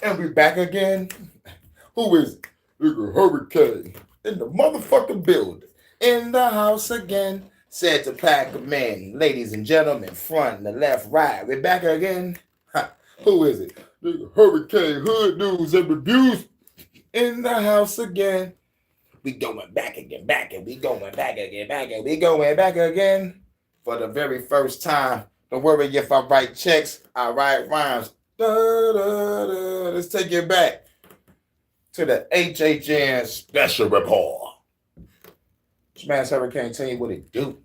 And we back again. Who is it? Nigga Hurricane in the motherfucking building. In the house again. Said to pack of men. Ladies and gentlemen, front and the left, right. We back again. Ha. Who is it? Nigga Hurricane, hood news and reviews. In the house again. We going back again, back and we going back again, back and we going back again. For the very first time. Don't worry if I write checks, I write rhymes. Da, da, da. Let's take it back to the HHN special report. Smash Hurricane, tell you what it do.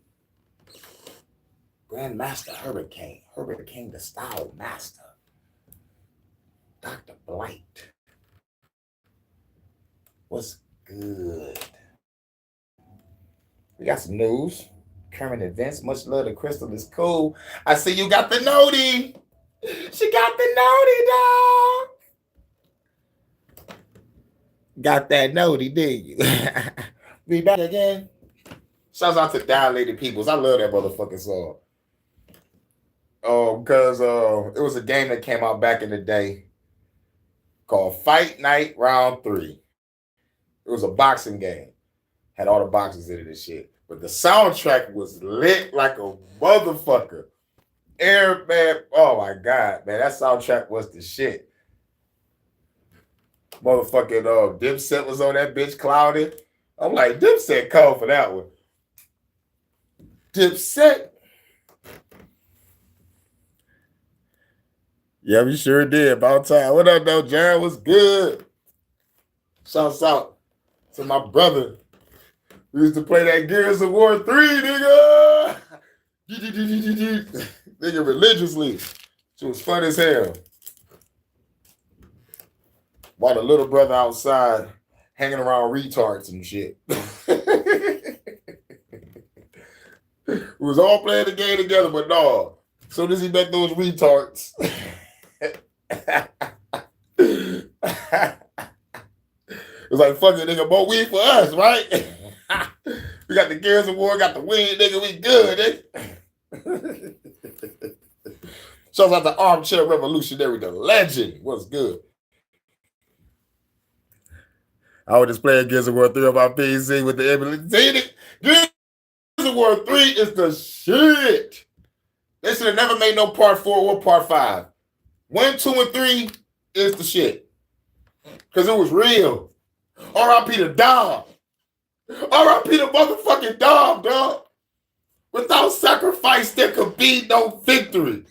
Grandmaster Hurricane, Hurricane the Style Master, Dr. Blight. What's good? We got some news, current events. Much love to Crystal is cool. I see you got the noti. She got the noti, dog. Got that noti, did you? We back again. Shouts out to Dilated Peoples. I love that motherfucking song. Because it was a game that came out back in the day called Fight Night Round 3. It was a boxing game. Had all the boxers in it and shit. But the soundtrack was lit like a motherfucker. Man, oh my God, man. That soundtrack was the shit. Motherfucking Dipset was on that bitch, Clouded. I'm like, Dipset called for that one. Dipset. Yeah, we sure did. About time. What up, though, Jared? What's good? Shouts out to my brother. We used to play that Gears of War 3, nigga. Nigga, religiously. She was fun as hell. While the little brother outside hanging around retards and shit. We was all playing the game together, but no. As soon as he met those retards. It was like, fuck it, nigga, more weed for us, right? We got the Gears of War, got the weed, nigga, we good, nigga. Shows out the Armchair Revolutionary, the legend. What's good? I was just playing Gears of War 3 on my PC with the emulator. Gears of War 3 is the shit. They should have never made no part 4 or part 5. 1, 2, and 3 is the shit. Because it was real. R.I.P. the dog. R.I.P. the motherfucking dog. Without sacrifice, there could be no victory.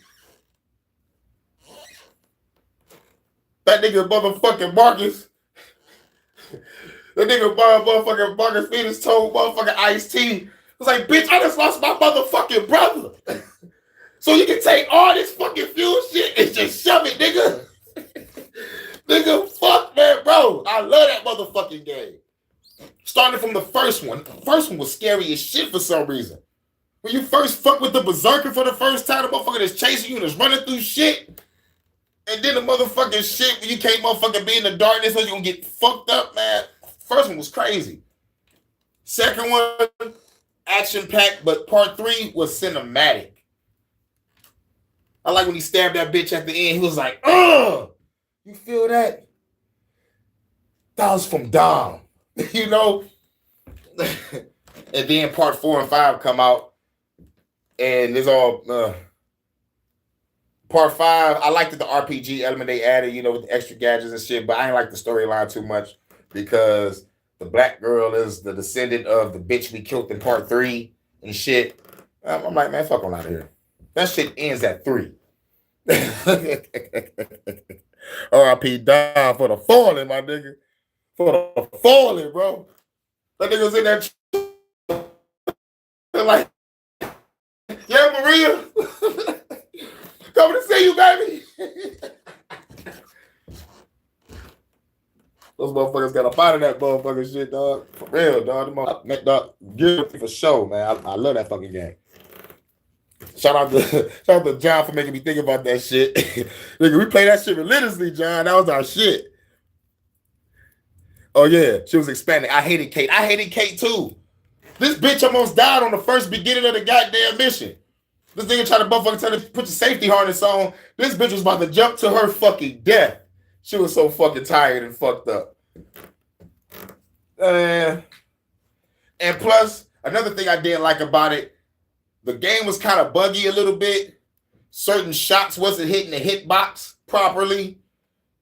That nigga motherfucking Marcus. That nigga motherfucking Marcus Phoenix told motherfucking Ice-T. Was like, bitch, I just lost my motherfucking brother. So you can take all this fucking fuel shit and just shove it, nigga. Nigga, fuck, man, bro. I love that motherfucking game. Starting from the first one. The first one was scary as shit for some reason. When you first fuck with the Berserker for the first time, the motherfucker that's chasing you and is running through shit. And then the motherfucking shit when you can't motherfucking be in the darkness or you're gonna get fucked up, man. First one was crazy. Second one, action-packed, but part 3 was cinematic. I like when he stabbed that bitch at the end. He was like, ugh! You feel that? That was from Dom. You know? And then part 4 and 5 come out. And it's all... Part 5, I liked the RPG element they added, you know, with the extra gadgets and shit, but I ain't like the storyline too much because the black girl is the descendant of the bitch we killed in part 3 and shit. I'm like, man, fuck on out of here. That shit ends at 3. R.I.P. Don for the falling, my nigga. For the falling, bro. That nigga was in that like, yeah, Maria. Coming to see you, baby. Those motherfuckers got up out of that motherfucking shit, dog. For real, dog. Dog, guilty for sure, man. I love that fucking game. Shout out to John for making me think about that shit. Nigga, we play that shit religiously, John. That was our shit. Oh yeah, she was expanding. I hated Kate. I hated Kate too. This bitch almost died on the first beginning of the goddamn mission. This nigga tried to motherfucking tell her to put your safety harness on. This bitch was about to jump to her fucking death. She was so fucking tired and fucked up. And plus, another thing I didn't like about it, the game was kind of buggy a little bit. Certain shots wasn't hitting the hitbox properly.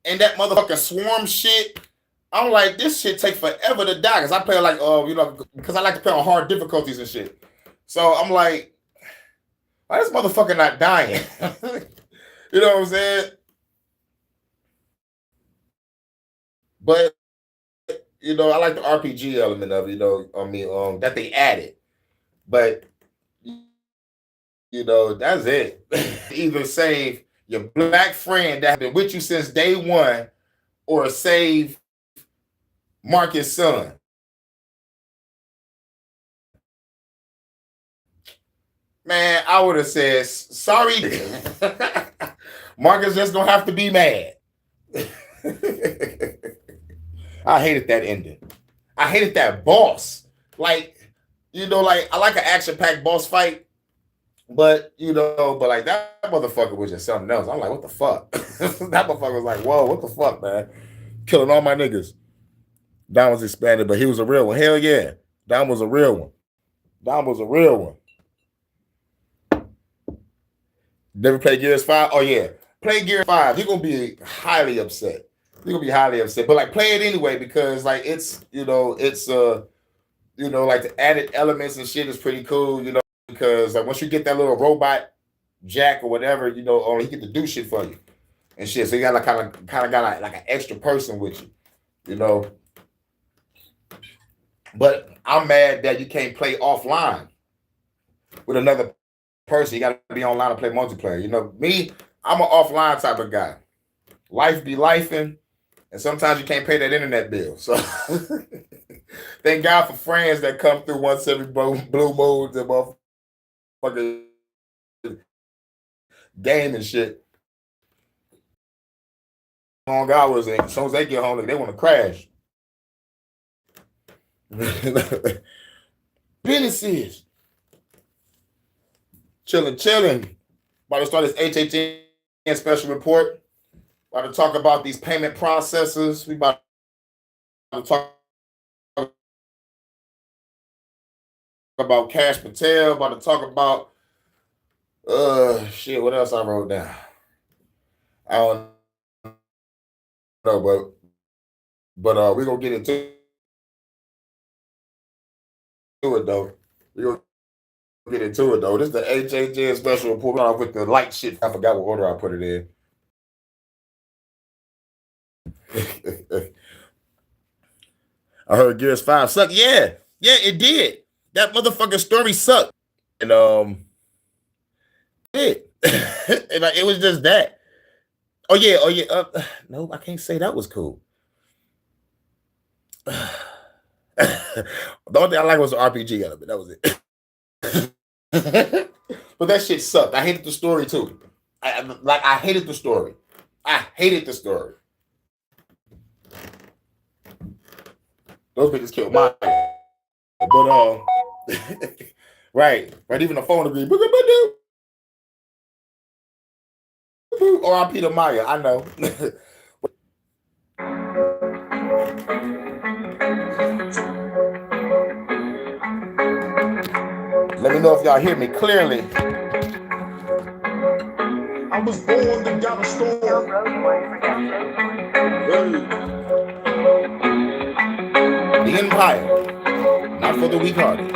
And that motherfucking swarm shit, I'm like, this shit take forever to die. Because I play like, because I like to play on hard difficulties and shit. So I'm like, why this motherfucker not dying? You know what I'm saying? But, I like the RPG element of it, that they added. But, that's it. Either save your black friend that been with you since day one or save Marcus' son. Man, I would have said, sorry. Marcus just gonna have to be mad. I hated that ending. I hated that boss. Like, I like an action-packed boss fight, but like that motherfucker was just something else. I'm like, what the fuck? That motherfucker was like, whoa, what the fuck, man? Killing all my niggas. Dom was expanded, but he was a real one. Hell yeah. Dom was a real one. Never played Gears 5? Oh, yeah. Play Gears 5. You're going to be highly upset. But like, play it anyway because, like, it's, like the added elements and shit is pretty cool, because, like, once you get that little robot Jack or whatever, he get to do shit for you and shit. So you got, like, kind of got, like, an extra person with you, But I'm mad that you can't play offline with another person. You got to be online to play multiplayer. Me, I'm an offline type of guy. Life be lifing, and sometimes you can't pay that internet bill. So thank God for friends that come through once every blue moon and motherfucking game and shit. Long hours, and as soon as they get home, they want to crash. Businesses. Chilling. About to start this HHN special report. About to talk about these payment processors. We about to talk about Kash Patel. About to talk about what else I wrote down? I don't know, but we're gonna get into it though. This is the HHN special report off with the light shit. I forgot what order I put it in. I heard Gears 5 sucked. Yeah, it did. That motherfucking story sucked. And it was just that. Oh yeah. No, I can't say that was cool. The only thing I like was the RPG element. That was it. But that shit sucked. I hated the story too. I hated the story. Those bitches killed Maya. But right. Even the phone agreed. R.I.P. to Maya. I know. Let me know if y'all hear me clearly. I was born to got a storm. The Empire, not for the weak-hearted.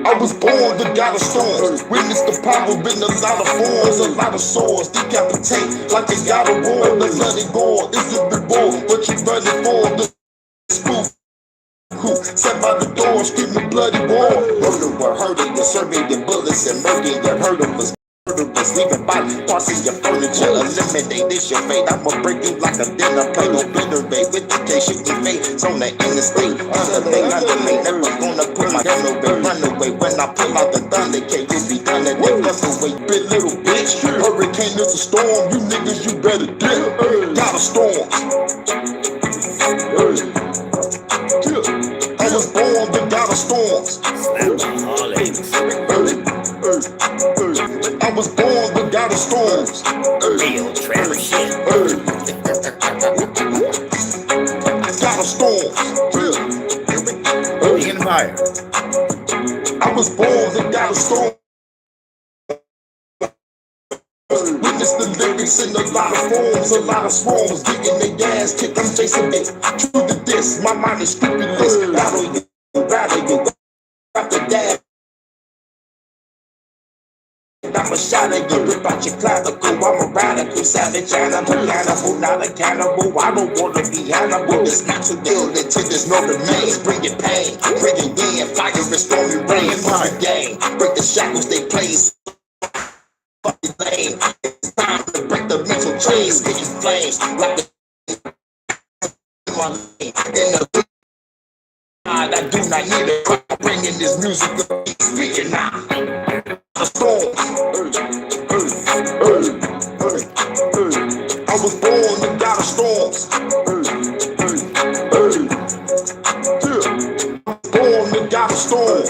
I was born to got a storm. Witness the power in a lot of forms, a lot of swords. Decapitate like they got a war. The bloody gore is the reward. What you running for? The spoof. Set by the door, screaming bloody war. Murder were hurting, the surveying bullets and murder. Your hurdle was murderous, leaving body parts in your furniture. Eliminate this your fate. I'ma break you like a dinner plate. No bitter bait with the case you can make. It's on the interstate. Underlay. Never gonna put my gun away. Run away when I pull out the thunder. Can't you be done and they run away. Big little bitch. Hurricane is a storm. You niggas, you better dip. Got a storm. I was born without a storms. I was born without a storms. Real Trevor shit. Got a storm. Empire. I was born and got a storm. Witness the lyrics in a lot of forms, a lot of swarms, getting their ass kicked. I'm chasing it. True to this, my mind is scrupulous. Battle you, got the dab. I'm a shot at you, rip out your clavicle. I'm a radical, savage animal, not a cannibal. I don't wanna be animal. It's not to deal until there's no remains. Bring it pain, bring it wind, fire and stormy rain. My game, break the shackles they place. Fucking lame. It's time to break the mental chains, spitting flames like the I do not need a bringing this music to be speaking now. The storm. I was born and got a storm. Born and got a storm.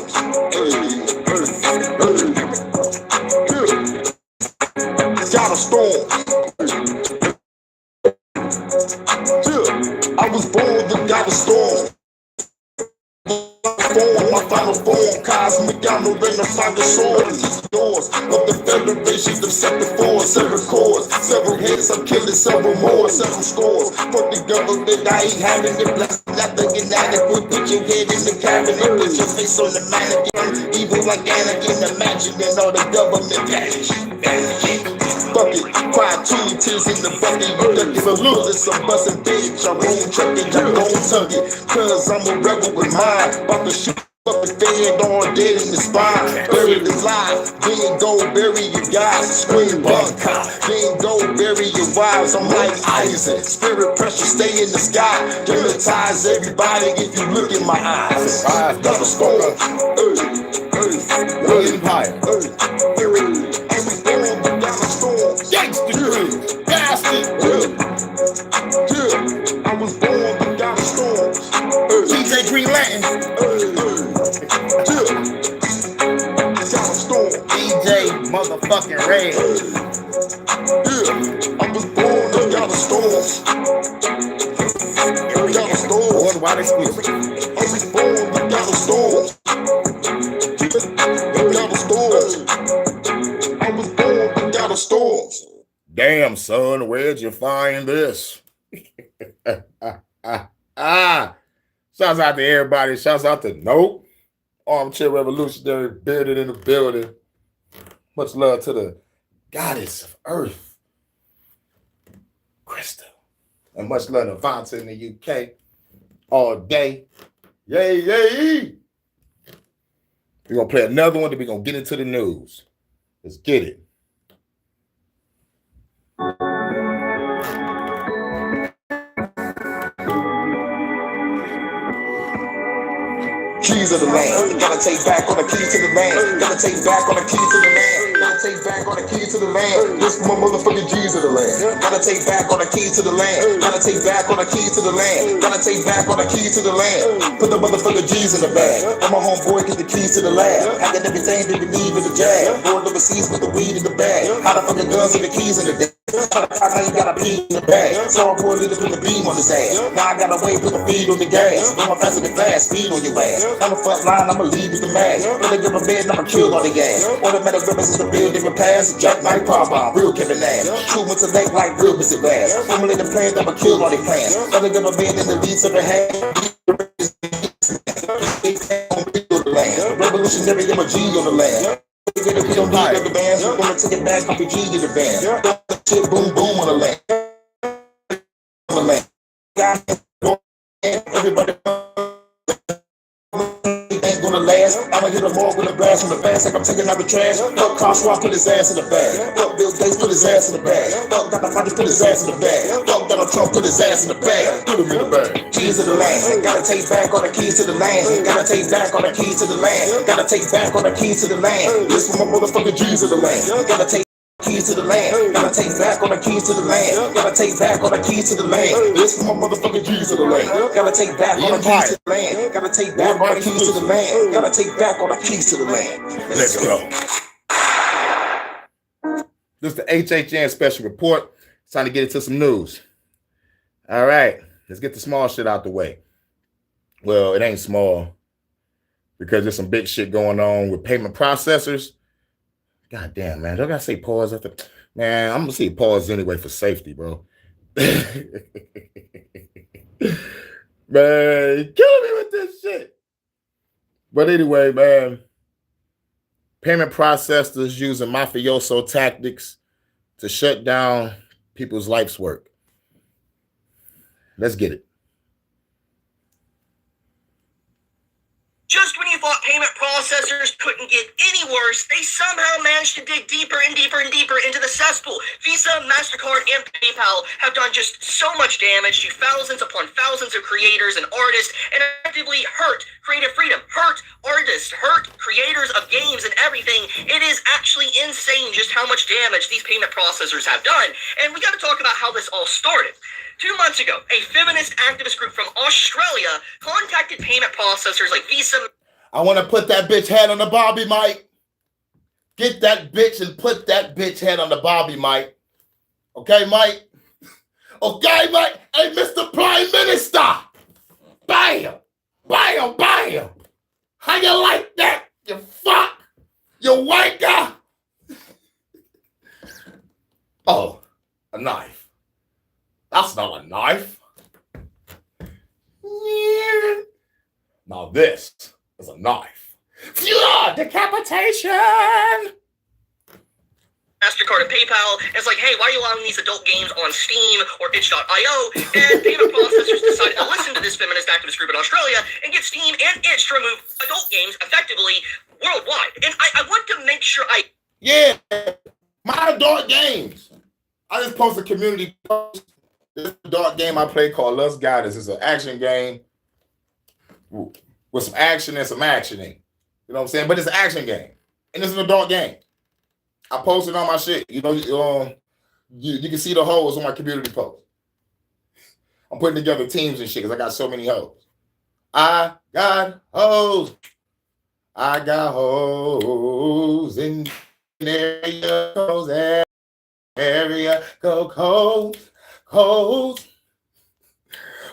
Got a storm. I was born and got a storm. My final form, cosmic, I'm no rain to find the source. Doors of the federation of separate forms, several chords, several heads, I'm killing several more, several scores. Put the government, I ain't having it, blessed, nothing inadequate. Put your head in the cabinet, put your face on the mannequin. Evil like Anakin, imagining all the government vanish. Bucket, cry 2 tears in the bucket. You ducking some bullets, I'm busting bitch. I won't truck it, I won't tug it. Cause I'm a rebel with mine. About to shoot up the dead, all dead in the spine. Buried alive, then go bury your guys. Scream bunker, then go bury your wives. I'm like Isaac, spirit pressure stay in the sky. Hypnotize everybody if you look in my eyes. Got a storm. Empire. Gangsta dream, bastard. I was born and got a storm. DJ Green Latin. Got a storm. DJ motherfucking Red. I was born and got a storm. Got a storm. Worldwide exclusive. I was born and got a storm. Got a storm. I was born and got a storm. Damn, son, where'd you find this? Shouts out to everybody. Shouts out to Nope. Armchair Revolutionary bearded in the building. Much love to the goddess of earth, Crystal. And much love to Vanta in the UK. All day. Yay, yay. We're going to play another one, then we're going to get into the news. Let's get it. Keys of the land, gotta take back on the keys to the land. Gotta take back on the keys to the land. Gotta take back on the keys to the land. This my motherfucking G's of the land. Gotta take back on the keys to the land. Gotta take back on the keys to the land. Gotta take back on the keys to the land. Put the motherfucking G's in the bag. And my homeboy get the keys to the lab. I got everything that we need with the jag. Born overseas with the weed in the bag. How the fucking guns and the keys in the bag. Now you got a pee in the bag. So I poured it with the beam on his ass. Now I got a way put the feed on the gas. When my faster than fast, speed on your ass. I'm the front line, I'ma lead with the mag. When they give a bed, I'ma kill all the gas. Automatic weapons is the building repass. Jack Knight, pop bomb, real Kevin Nash. True intellect like real Mr. Bass. Formulate the plan, I'ma kill all the plans. When they give a bed in the leads of the hand. Revolutionary, I'm a G on the land. We don't need other bands. We're gonna take it back, copy G to the band. Shit, boom, boom on the land. On the land. Everybody ain't gonna last. I'ma hit them all with a blast from the bass like I'm taking out the trash. Fuck Kash, put his ass in the bag. Fuck Bill Gates, put his ass in the bag. Fuck Dr. Patel, put his ass in the bag. Fuck Donald Trump, put his ass in the bag. Put him in the bag. Keys to the land. Gotta take back all the keys to the land. Gotta take back all the keys to the land. Gotta take back all the keys to the land. This for my motherfucking G's of the land. Gotta take keys to the land. Gotta take back all the keys to the land. Gotta take back all the keys to the land. This for my motherfucking G's of the land. Gotta take back all the keys to the land. Gotta take back all the keys to the land. Gotta take back all the keys to the land. Let's go. This is the HHN special report. Time to get into some news. All right, let's get the small shit out the way. Well, it ain't small because there's some big shit going on with payment processors. God damn, man. Don't I gotta say pause after? Man, I'm gonna say pause anyway for safety, bro. Man, killing me with this shit. But anyway, man, payment processors using mafioso tactics to shut down people's life's work. Let's get it. Just when you thought payment processors couldn't get any worse, they somehow managed to dig deeper and deeper and deeper into the cesspool. Visa, MasterCard, and PayPal have done just so much damage to thousands upon thousands of creators and artists and effectively hurt creative freedom, hurt artists, hurt creators of games and everything. It is actually insane just how much damage these payment processors have done. And we got to talk about how this all started. 2 months ago, a feminist activist group from Australia contacted payment processors like Visa. I want to put that bitch head on the Bobby mic. Get that bitch and put that bitch head on the Bobby mic. Okay, Mike? Okay, Mike? Hey, Mr. Prime Minister. Bam. Bam, bam. How you like that, you fuck? You white guy? Oh, a knife. That's not a knife. Now this is a knife. Yeah, decapitation. MasterCard and PayPal. It's like, hey, why are you allowing these adult games on Steam or itch.io? And payment processors decided to listen to this feminist activist group in Australia and get Steam and itch to remove adult games effectively worldwide. And I want to make sure Yeah, my adult games. I just posted a community post. This adult game I play called Love's Goddess. It's an action game with some action and some actioning. You know what I'm saying? But it's an action game. And it's an adult game. I posted on my shit. You can see the hoes on my community post. I'm putting together teams and shit because I got so many hoes. I got hoes. I got hoes in area codes, area go codes, codes.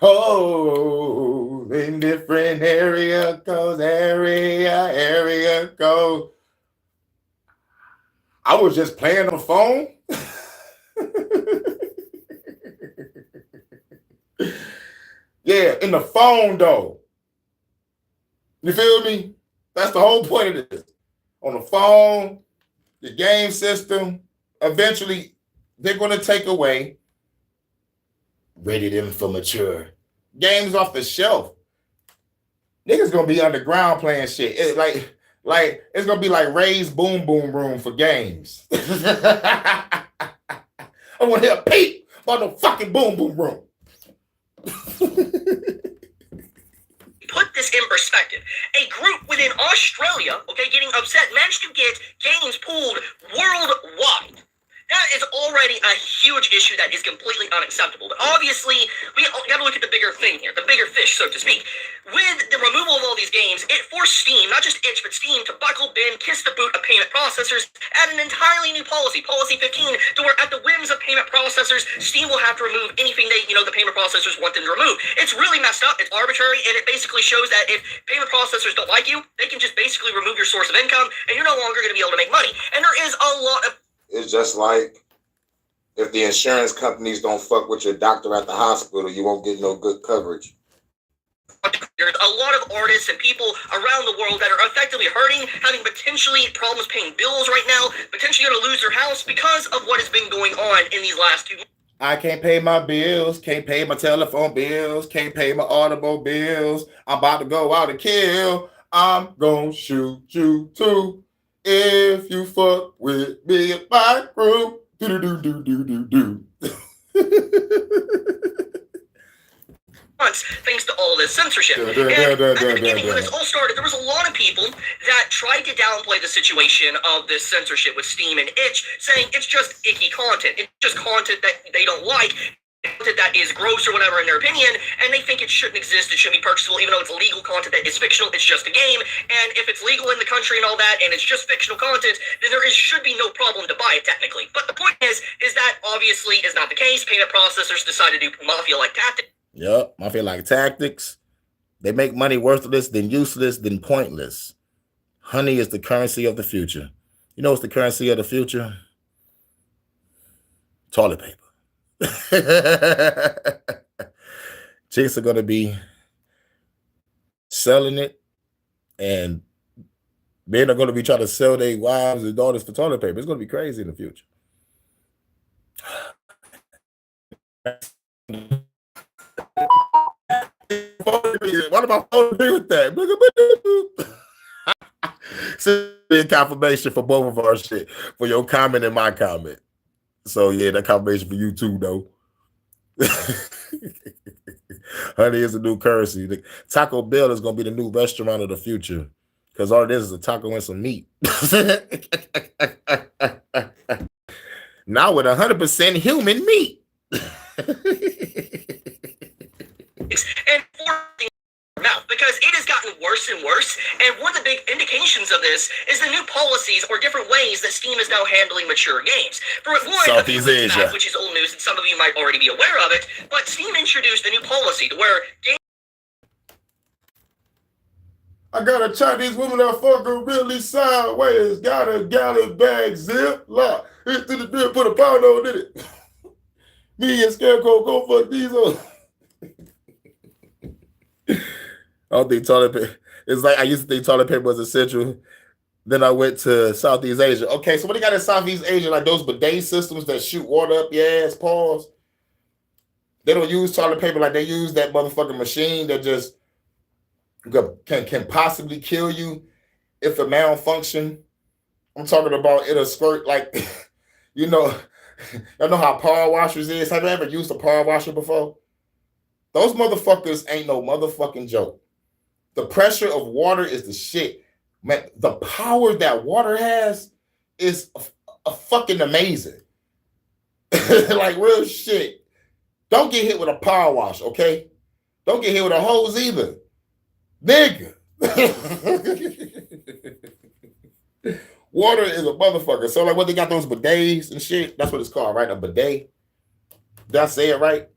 Oh, in different area codes, area code. I was just playing on the phone. Yeah, in the phone though. You feel me? That's the whole point of this. On the phone, the game system, eventually they're going to take away rated M for mature games off the shelf. Niggas gonna be underground playing shit. It's like it's gonna be like Ray's Boom Boom Room for games. I want to hear Pete motherfucking Boom Boom Room. put this in perspective. A group within Australia, getting upset, managed to get games pulled worldwide. That is already a huge issue that is completely unacceptable. But obviously, we got to look at the bigger thing here, the bigger fish, so to speak. With the removal of all these games, it forced Steam, not just itch, but Steam, to buckle, bend, kiss the boot of payment processors, add an entirely new policy, Policy 15, to where at the whims of payment processors, Steam will have to remove anything the payment processors want them to remove. It's really messed up, it's arbitrary, and it basically shows that if payment processors don't like you, they can just basically remove your source of income, and you're no longer going to be able to make money. And there is a lot of... It's just like if the insurance companies don't fuck with your doctor at the hospital, you won't get no good coverage. There's a lot of artists and people around the world that are effectively hurting, having potentially problems paying bills right now, potentially going to lose their house because of what has been going on in these last 2 months. I can't pay my bills, can't pay my telephone bills, can't pay my audible bills. I'm about to go out and kill. I'm gonna shoot you too. If you fuck with me in my crew. Do. Thanks to all this censorship. And at the beginning, when this all started, there was a lot of people that tried to downplay the situation of this censorship with Steam and itch, saying it's just icky content. It's just content that they don't like. that is gross or whatever in their opinion, and they think it shouldn't exist, it shouldn't be purchasable, even though it's illegal content that is fictional, it's just a game, and if it's legal in the country and all that, and it's just fictional content, then should be no problem to buy it technically. But the point is that obviously is not the case. Payment processors decide to do mafia-like tactics. Yep, mafia-like tactics. They make money worthless, then useless, then pointless. Honey is the currency of the future. You know what's the currency of the future? Toilet paper. Chicks are going to be selling it, and men are going to be trying to sell their wives and daughters for toilet paper. It's going to be crazy in the future. What about I agree with that? Send confirmation for both of our shit, for your comment and my comment. So yeah, that confirmation for you too, though. Honey is a new currency. The Taco Bell is gonna be the new restaurant of the future, because all it is a taco and some meat. Now with 100% human meat. And mouth, because it has gotten worse and worse, and one of the big indications of this is the new policies or different ways that Steam is now handling mature games. For one, Southeast Asia, which is old news, and some of you might already be aware of it, but Steam introduced a new policy to where I got a Chinese woman that fucking really sideways, got a gallon bag zip lock. Hit to the bill, put a pound on it. Me and Scarecrow go for diesel. I don't think toilet paper. It's like I used to think toilet paper was essential. Then I went to Southeast Asia. Okay, so what they got in Southeast Asia, like those bidet systems that shoot water up your ass, pause. They don't use toilet paper like they use that motherfucking machine that just can possibly kill you if it malfunction. I'm talking about it'll squirt like, you know, y'all know how power washers is. Have you ever used a power washer before? Those motherfuckers ain't no motherfucking joke. The pressure of water is the shit. Man, the power that water has is a fucking amazing. Like real shit. Don't get hit with a power wash, okay? Don't get hit with a hose either. Nigga. Water is a motherfucker. So like what they got those bidets and shit, that's what it's called, right? A bidet. Did I say it right?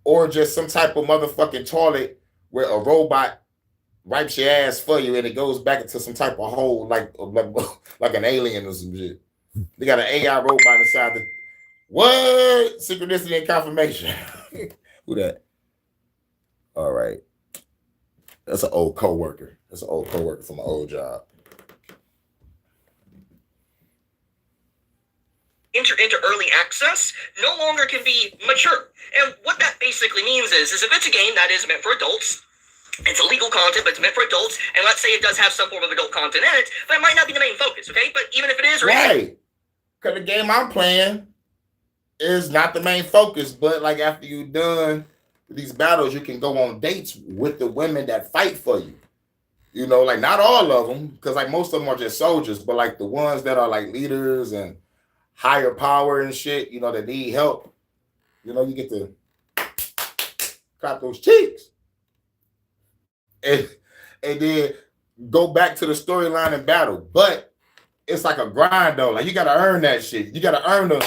Or just some type of motherfucking toilet where a robot wipes your ass for you and it goes back into some type of hole like an alien or some shit. They got an AI robot inside the what? Synchronicity and confirmation. Who that? All right. That's an old coworker. That's an old coworker from an old job. Into early access no longer can be mature. And what that basically means is if it's a game that is meant for adults, it's illegal content, but it's meant for adults, and let's say it does have some form of adult content in it, but it might not be the main focus, okay? But even if it is, right? Because the game I'm playing is not the main focus, but like after you're done with these battles, you can go on dates with the women that fight for you. You know, like not all of them, because like most of them are just soldiers, but like the ones that are like leaders and higher power and shit, you know, that need help. You know, you get to clap those cheeks. And then go back to the storyline and battle. But it's like a grind though. Like you gotta earn that shit. You gotta earn the,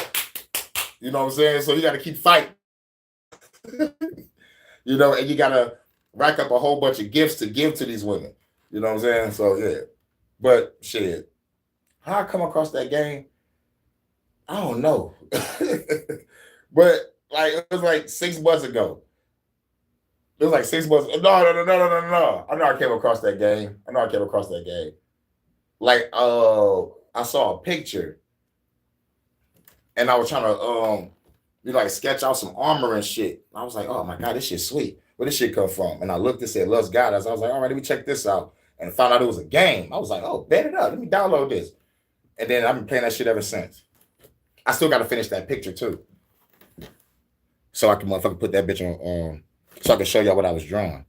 you know what I'm saying? So you gotta keep fighting. You know, and you gotta rack up a whole bunch of gifts to give to these women. You know what I'm saying? So yeah. But shit. How I come across that game? I don't know. But like it was like 6 months ago. It was like 6 months. No. I know I came across that game. Like I saw a picture and I was trying to like sketch out some armor and shit. I was like, oh my God, this shit's sweet. Where this shit come from? And I looked and said Loves Goddess. I was like, all right, let me check this out. And found out it was a game. I was like, oh, bet it up. Let me download this. And then I've been playing that shit ever since. I still got to finish that picture too. So I can motherfucking put that bitch on, so I can show y'all what I was drawing.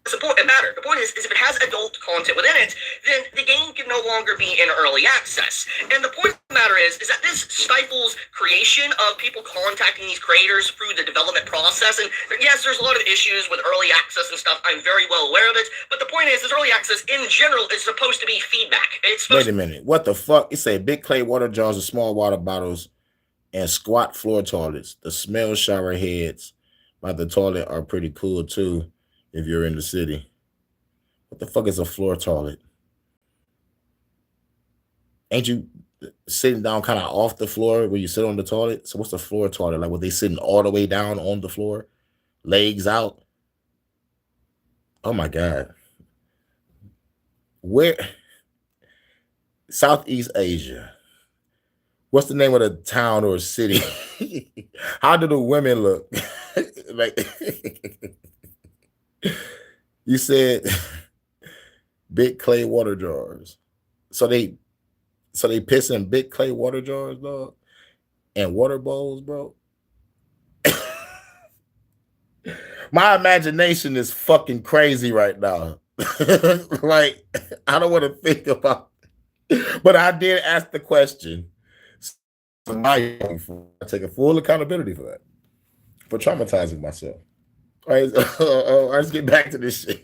Support it matter. The point is if it has adult content within it, then the game can no longer be in early access. And the point of the matter is that this stifles creation of people contacting these creators through the development process. And yes, there's a lot of issues with early access and stuff. I'm very well aware of it. But the point is early access in general is supposed to be feedback. Wait a minute. What the fuck? It say big clay water jars and small water bottles and squat floor toilets. The smell shower heads by the toilet are pretty cool too if you're in the city. What the fuck is a floor toilet? Ain't you sitting down kind of off the floor where you sit on the toilet? So what's the floor toilet? Like, were they sitting all the way down on the floor? Legs out? Oh my God. Where? Southeast Asia. What's the name of the town or city? How do the women look? Like, you said big clay water jars. So they piss in big clay water jars, dog, and water bowls, bro. My imagination is fucking crazy right now. Like, I don't want to think about it. But I did ask the question. So now I take a full accountability for that, for traumatizing myself. All right, let's get back to this shit.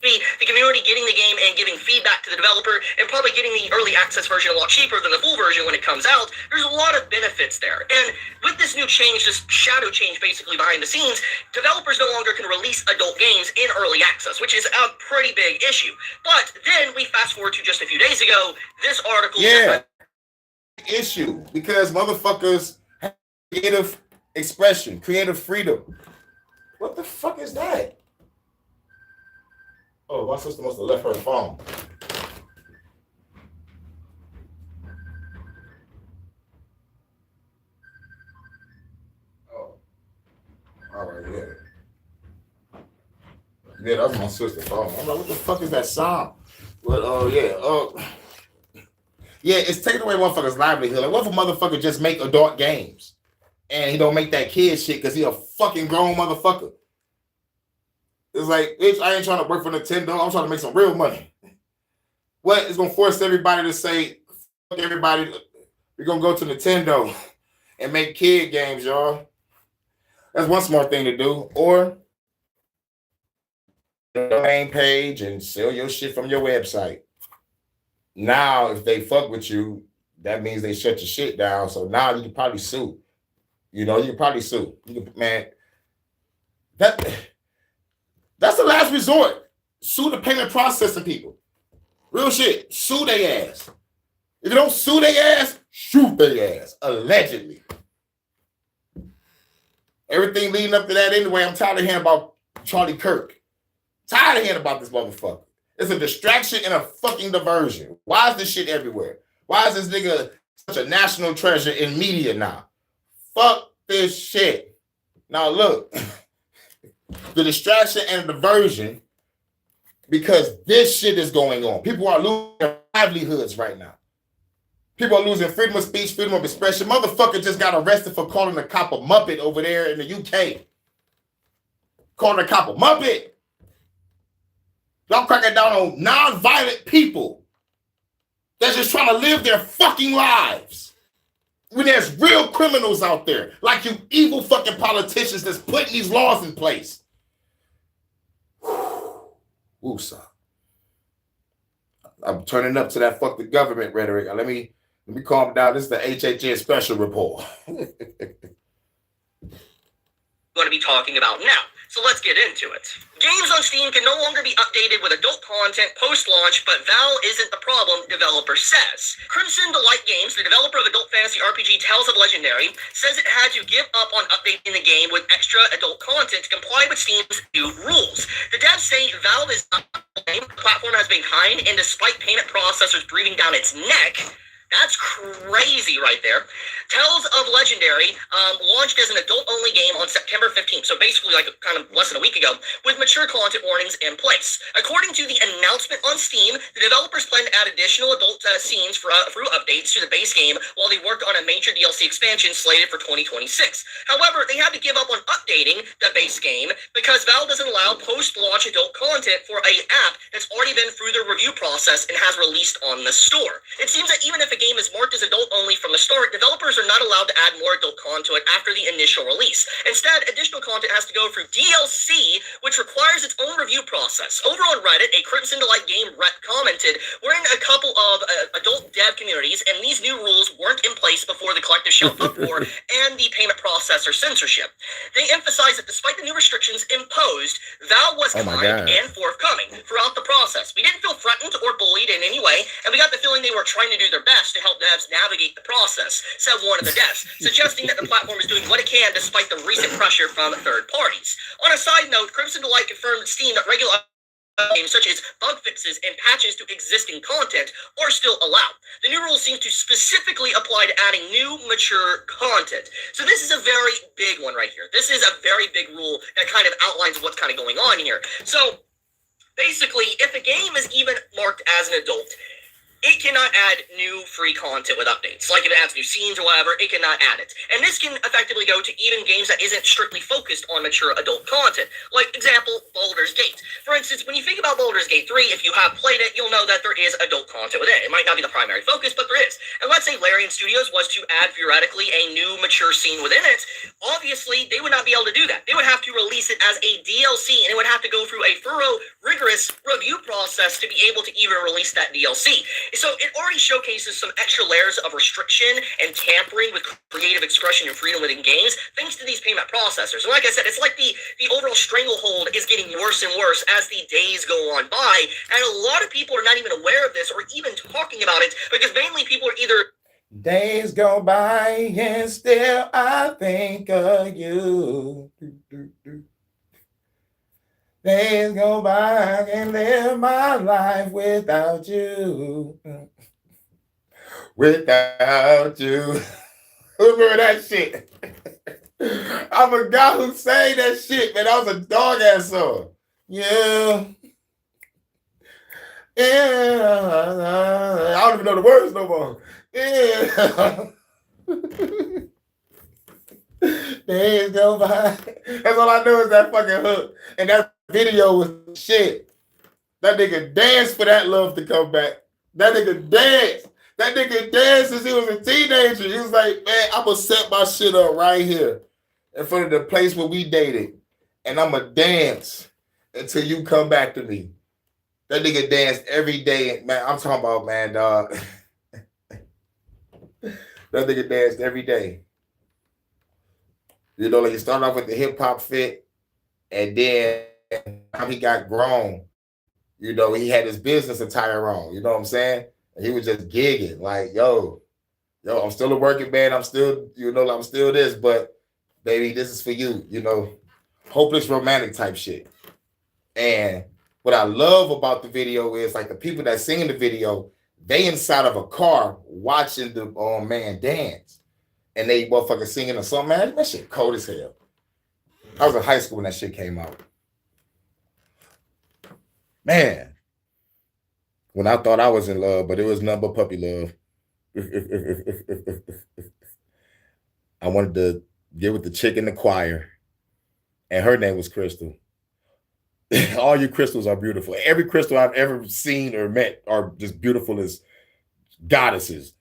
The community getting the game and giving feedback to the developer and probably getting the early access version a lot cheaper than the full version when it comes out. There's a lot of benefits there. And with this new change, this shadow change basically behind the scenes, developers no longer can release adult games in early access, which is a pretty big issue. But then we fast forward to just a few days ago, this article... Yeah, issue, because motherfuckers have creative expression, creative freedom. What the fuck is that? Oh, my sister must have left her phone. Oh, all right, yeah. Yeah, that was my sister's phone. I'm like, what the fuck is that sound? But yeah, it's taking away motherfuckers' livelihood. Like, what if a motherfucker just make adult games and he don't make that kid shit because he a fucking grown motherfucker? It's like, bitch, I ain't trying to work for Nintendo. I'm trying to make some real money. What is going to force everybody to say, fuck everybody, we're going to go to Nintendo and make kid games, y'all. That's one smart thing to do. Or the domain page and sell your shit from your website. Now, if they fuck with you, that means they shut your shit down. So now you can probably sue. You know, you can probably sue. You can, man, that's the last resort. Sue the payment processing people. Real shit. Sue their ass. If you don't sue their ass, shoot their ass. Allegedly. Everything leading up to that anyway, I'm tired of hearing about Charlie Kirk. Tired of hearing about this motherfucker. It's a distraction and a fucking diversion. Why is this shit everywhere? Why is this nigga such a national treasure in media now? Fuck this shit. Now look. The distraction and diversion, because this shit is going on. People are losing their livelihoods right now. People are losing freedom of speech, freedom of expression. Motherfucker just got arrested for calling a cop a Muppet over there in the UK. Calling a cop a Muppet. Y'all cracking down on non-violent people that's just trying to live their fucking lives. When there's real criminals out there, like you evil fucking politicians that's putting these laws in place. Woosah. I'm turning up to that fuck the government rhetoric. Let me calm down. This is the HHN special report. Going to be talking about now. So let's get into it. Games on Steam can no longer be updated with adult content post-launch, but Valve isn't the problem, developer says. Crimson Delight Games, the developer of adult fantasy RPG Tales of Legendary, says it had to give up on updating the game with extra adult content to comply with Steam's new rules. The devs say Valve is not to blame. The platform has been behind, and despite payment processors breathing down its neck, That's crazy right there. Tales of Legendary launched as an adult-only game on September 15th, so basically like kind of less than a week ago, with mature content warnings in place. According to the announcement on Steam, the developers plan to add additional adult scenes through updates to the base game while they worked on a major DLC expansion slated for 2026. However, they had to give up on updating the base game because Valve doesn't allow post-launch adult content for an app that's already been through the review process and has released on the store. It seems that even if a game is marked as adult only from the start, developers are not allowed to add more adult content after the initial release. Instead, additional content has to go through DLC, which requires its own review process. Over on Reddit, a Crimson Delight game rep commented, "We're in a couple of adult dev communities, and these new rules weren't in place before the collective shelf uproar and the payment processor censorship." They emphasize that despite the new restrictions imposed, Valve was kind and forthcoming throughout the process. We didn't feel threatened or bullied in any way, and we got the feeling they were trying to do their best to help devs navigate the process, said one of the devs, suggesting that the platform is doing what it can despite the recent pressure from third parties. On a side note, Crimson Delight confirmed that Steam that regular games such as bug fixes and patches to existing content are still allowed. The new rule seems to specifically apply to adding new, mature content. So this is a very big one right here. This is a very big rule that kind of outlines what's kind of going on here. So basically, if a game is even marked as an adult, it cannot add new free content with updates. Like if it adds new scenes or whatever, it cannot add it. And this can effectively go to even games that isn't strictly focused on mature adult content. Like, example, Baldur's Gate. For instance, when you think about Baldur's Gate 3, if you have played it, you'll know that there is adult content within it. It might not be the primary focus, but there is. And let's say Larian Studios was to add, theoretically, a new mature scene within it. Obviously, they would not be able to do that. They would have to release it as a DLC, and it would have to go through a thorough, rigorous review process to be able to even release that DLC. So it already showcases some extra layers of restriction and tampering with creative expression and freedom within games, thanks to these payment processors. And like I said, it's like the overall stranglehold is getting worse and worse as the days go on by, and a lot of people are not even aware of this or even talking about it, because mainly people are either days go by and still I think of you. Days go by and live my life without you. Without you. Remember that shit? I forgot who sang that shit, man. That was a dog ass song. Yeah. Yeah. I don't even know the words no more. Yeah. Days go by. That's all I know is that fucking hook. And that video was shit. That nigga danced for that love to come back. That nigga danced. That nigga danced since he was a teenager. He was like, man, I'm gonna set my shit up right here in front of the place where we dated. And I'm gonna dance until you come back to me. That nigga danced every day. Man, I'm talking about, man, dog. That nigga danced every day. You know, like he started off with the hip hop fit, and then he got grown. You know, he had his business attire on. You know what I'm saying? And he was just gigging, like, yo, I'm still a working man. I'm still, I'm still this, but baby, this is for you. You know, hopeless romantic type shit. And what I love about the video is like the people that sing in the video, they inside of a car watching the man dance. And they motherfucking singing a song, man. That shit cold as hell. I was in high school when that shit came out. Man. When I thought I was in love, but it was nothing but puppy love. I wanted to get with the chick in the choir. And her name was Crystal. All you crystals are beautiful. Every crystal I've ever seen or met are just beautiful as goddesses.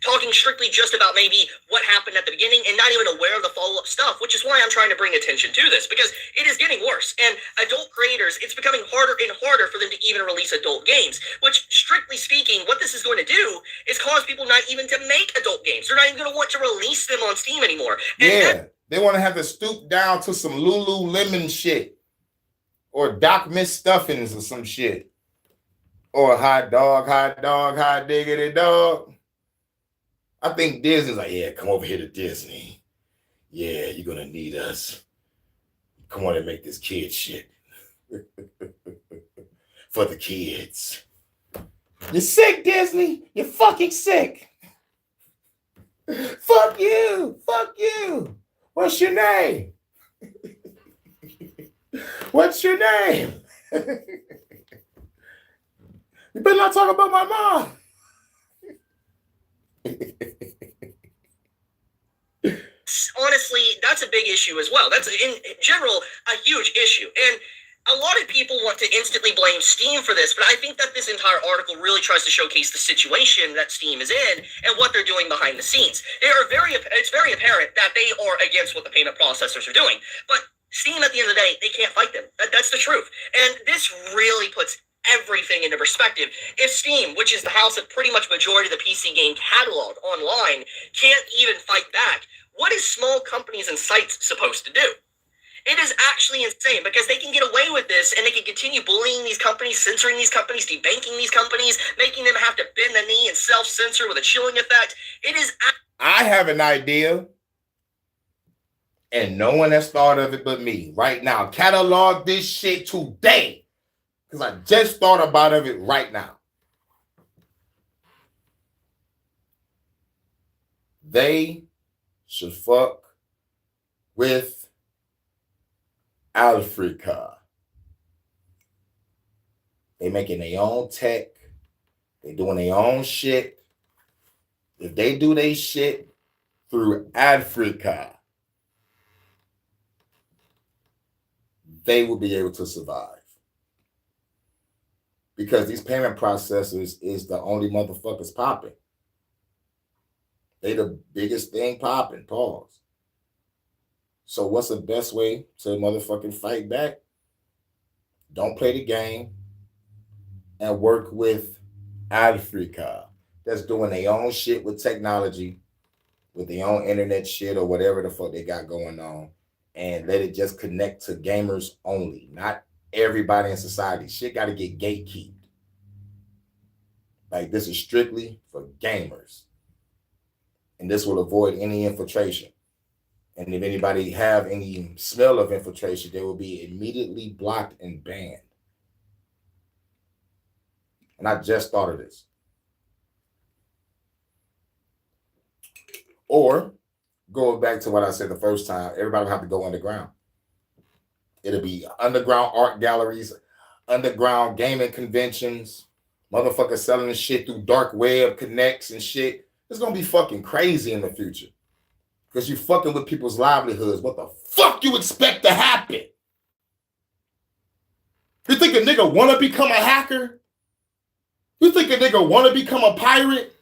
Talking strictly just about maybe what happened at the beginning and not even aware of the follow-up stuff, which is why I'm trying to bring attention to this, because it is getting worse. And adult creators, it's becoming harder and harder for them to even release adult games, which, strictly speaking, what this is going to do is cause people not even to make adult games. They're not even going to want to release them on Steam anymore. And they want to have to stoop down to some Lululemon shit or Doc Miss stuffings or some shit. Or hot dog, hot diggity dog. I think Disney's like, yeah, come over here to Disney. Yeah, you're going to need us. Come on and make this kid shit. For the kids. You're sick, Disney. You're fucking sick. Fuck you. Fuck you. What's your name? What's your name? You better not talk about my mom. Honestly, that's a big issue as well. That's, in general, a huge issue. And a lot of people want to instantly blame Steam for this, but I think that this entire article really tries to showcase the situation that Steam is in and what they're doing behind the scenes. It's very apparent that they are against what the payment processors are doing. But Steam, at the end of the day, they can't fight them. That's the truth. And this really puts everything into perspective. If Steam, which is the house of pretty much majority of the PC game catalog online, can't even fight back, what is small companies and sites supposed to do? It is actually insane because they can get away with this and they can continue bullying these companies, censoring these companies, debanking these companies, making them have to bend the knee and self-censor with a chilling effect. It is... I have an idea, and no one has thought of it but me right now. Catalog this shit today because I just thought about it right now. They should fuck with Africa. They making their own tech. They doing their own shit. If they do their shit through Africa, they will be able to survive. Because these payment processors is the only motherfuckers popping. They the biggest thing popping. Pause. So what's the best way to motherfucking fight back? Don't play the game and work with Africa that's doing their own shit with technology, with their own internet shit or whatever the fuck they got going on, and let it just connect to gamers only, not everybody in society. Shit got to get gatekeeped. Like, this is strictly for gamers. And this will avoid any infiltration. And if anybody have any smell of infiltration, they will be immediately blocked and banned. And I just thought of this. Or, going back to what I said the first time, everybody will have to go underground. It'll be underground art galleries, underground gaming conventions, motherfuckers selling this shit through dark web connects and shit. It's going to be fucking crazy in the future. Because you fucking with people's livelihoods. What the fuck you expect to happen? You think a nigga want to become a hacker? You think a nigga want to become a pirate?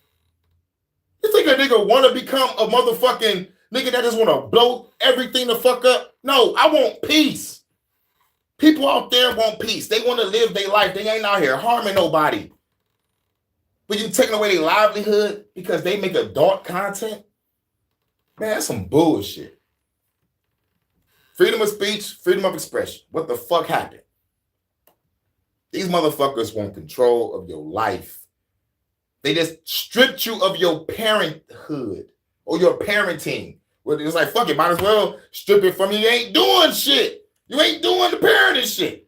You think a nigga want to become a motherfucking nigga that just want to blow everything the fuck up? No, I want peace. People out there want peace. They want to live their life. They ain't out here harming nobody. But you taking away their livelihood because they make adult content? Man, that's some bullshit. Freedom of speech, freedom of expression. What the fuck happened? These motherfuckers want control of your life. They just stripped you of your parenthood or your parenting. Well, it's like, fuck it, might as well strip it from you. You ain't doing shit. You ain't doing the parenting shit.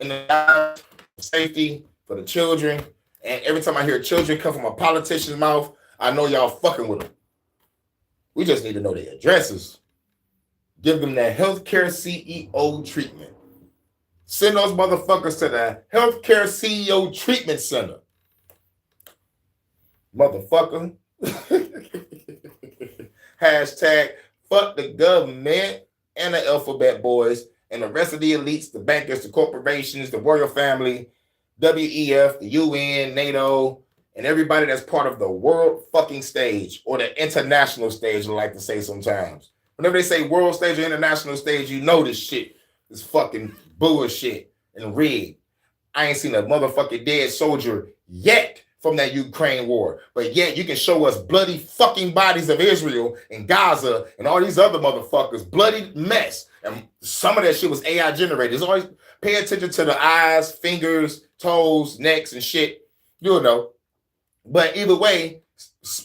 And the safety for the children. And every time I hear children come from a politician's mouth, I know y'all fucking with them. We just need to know their addresses. Give them that healthcare CEO treatment. Send those motherfuckers to the healthcare CEO treatment center. Motherfucker. Hashtag fuck the government and the alphabet boys and the rest of the elites, the bankers, the corporations, the royal family, WEF, the UN, NATO, and everybody that's part of the world fucking stage or the international stage, I like to say sometimes. Whenever they say world stage or international stage, you know this shit is fucking bullshit and rigged. I ain't seen a motherfucking dead soldier yet from that Ukraine war. But yet you can show us bloody fucking bodies of Israel and Gaza and all these other motherfuckers. Bloody mess. And some of that shit was AI generated. It's always pay attention to the eyes, fingers, toes, necks, and shit. You'll know. But either way,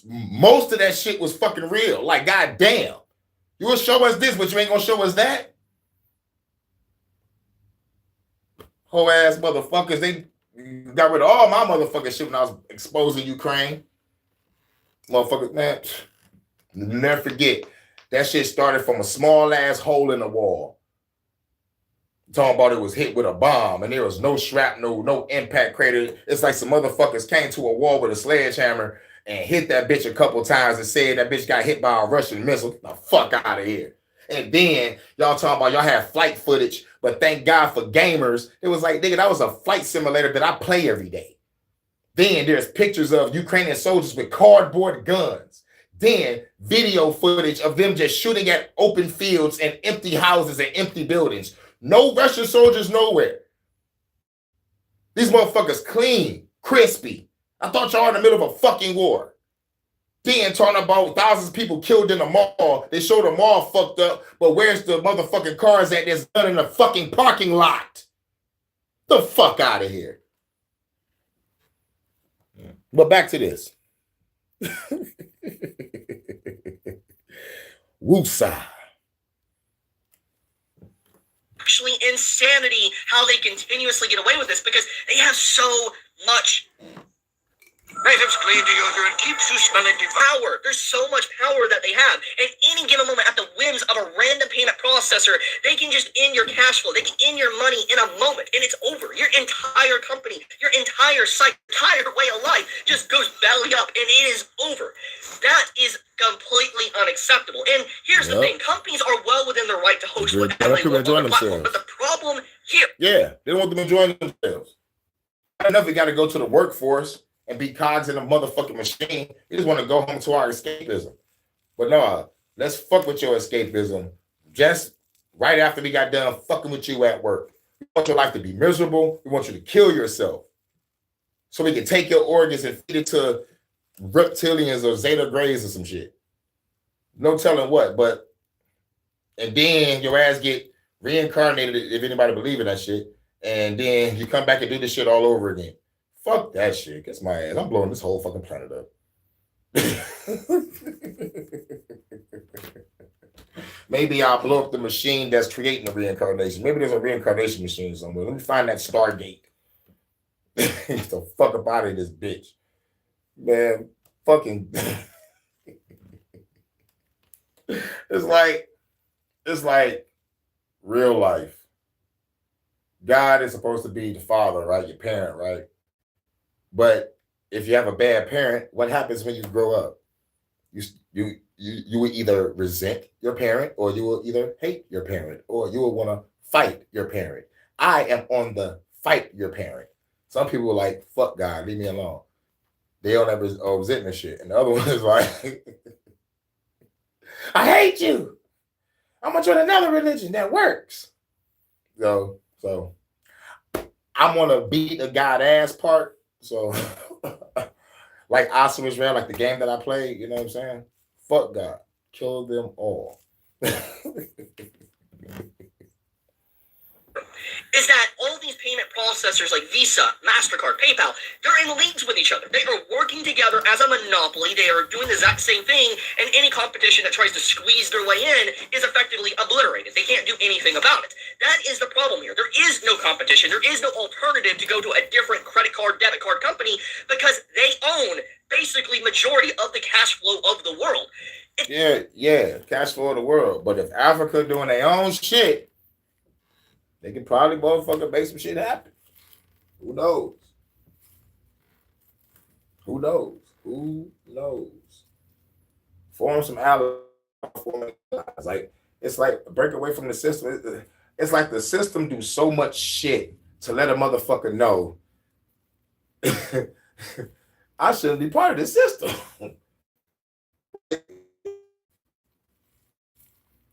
most of that shit was fucking real. Like, goddamn. You will show us this, but you ain't gonna show us that? whole ass motherfuckers. They got rid of all my motherfucking shit when I was exposing Ukraine. Motherfuckers, man, never forget. That shit started from a small ass hole in the wall. Talking about it was hit with a bomb and there was no shrapnel, no impact crater. It's like some motherfuckers came to a wall with a sledgehammer and hit that bitch a couple times and said that bitch got hit by a Russian missile. Get the fuck out of here. And then y'all talking about y'all have flight footage, but thank God for gamers. It was like, nigga, that was a flight simulator that I play every day. Then there's pictures of Ukrainian soldiers with cardboard guns. Then video footage of them just shooting at open fields and empty houses and empty buildings. No Russian soldiers nowhere. These motherfuckers clean, crispy. I thought y'all in the middle of a fucking war. Then talking about thousands of people killed in the mall. They showed the mall fucked up, but where's the motherfucking cars at that's done in the fucking parking lot? The fuck out of here. But back to this. Woosah. Actually insanity how they continuously get away with this because they have so much items clean deodorant keeps you smelling power. There's so much power that they have. At any given moment, at the whims of a random payment processor, they can just end your cash flow. They can end your money in a moment, and it's over. Your entire company, your entire site, entire way of life just goes belly up, and it is over. That is completely unacceptable. And here's the thing: companies are well within their right to host whatever they want on their platform. But the problem here, they don't want them enjoying themselves. Not enough, they got to go to the workforce and be cogs in a motherfucking machine. You just want to go home to our escapism. But no, let's fuck with your escapism just right after we got done fucking with you at work. We want your life to be miserable. We want you to kill yourself so we can take your organs and feed it to reptilians or Zeta Grays or some shit. No telling what, but and then your ass get reincarnated, if anybody believe in that shit, and then you come back and do this shit all over again. Fuck that shit. Kiss my ass. I'm blowing this whole fucking planet up. Maybe I'll blow up the machine that's creating the reincarnation. Maybe there's a reincarnation machine somewhere. Let me find that Stargate. Get the fuck up out of this bitch. Man, fucking. It's like real life. God is supposed to be the father, right? Your parent, right? But if you have a bad parent, what happens when you grow up? You will either resent your parent, or you will either hate your parent, or you will want to fight your parent. I am on the fight your parent. Some people are like, fuck God, leave me alone. They don't ever resent this shit. And the other one is like, I hate you. I'm gonna join another religion that works. So I'm gonna beat the God ass part. So, like Awesome Israel, like the game that I played, you know what I'm saying? Fuck God. Kill them all. Is that all these payment processors like Visa, MasterCard, PayPal, they're in leagues with each other. They are working together as a monopoly. They are doing the exact same thing, and any competition that tries to squeeze their way in is effectively obliterated. They can't do anything about it. That is the problem here. There is no competition. There is no alternative to go to a different credit card, debit card company because they own basically majority of the cash flow of the world. Yeah, cash flow of the world. But if Africa doing their own shit, they can probably motherfucker make some shit happen. Who knows? Who knows? Form some allies. It's like break away from the system. It's like the system do so much shit to let a motherfucker know I shouldn't be part of this system.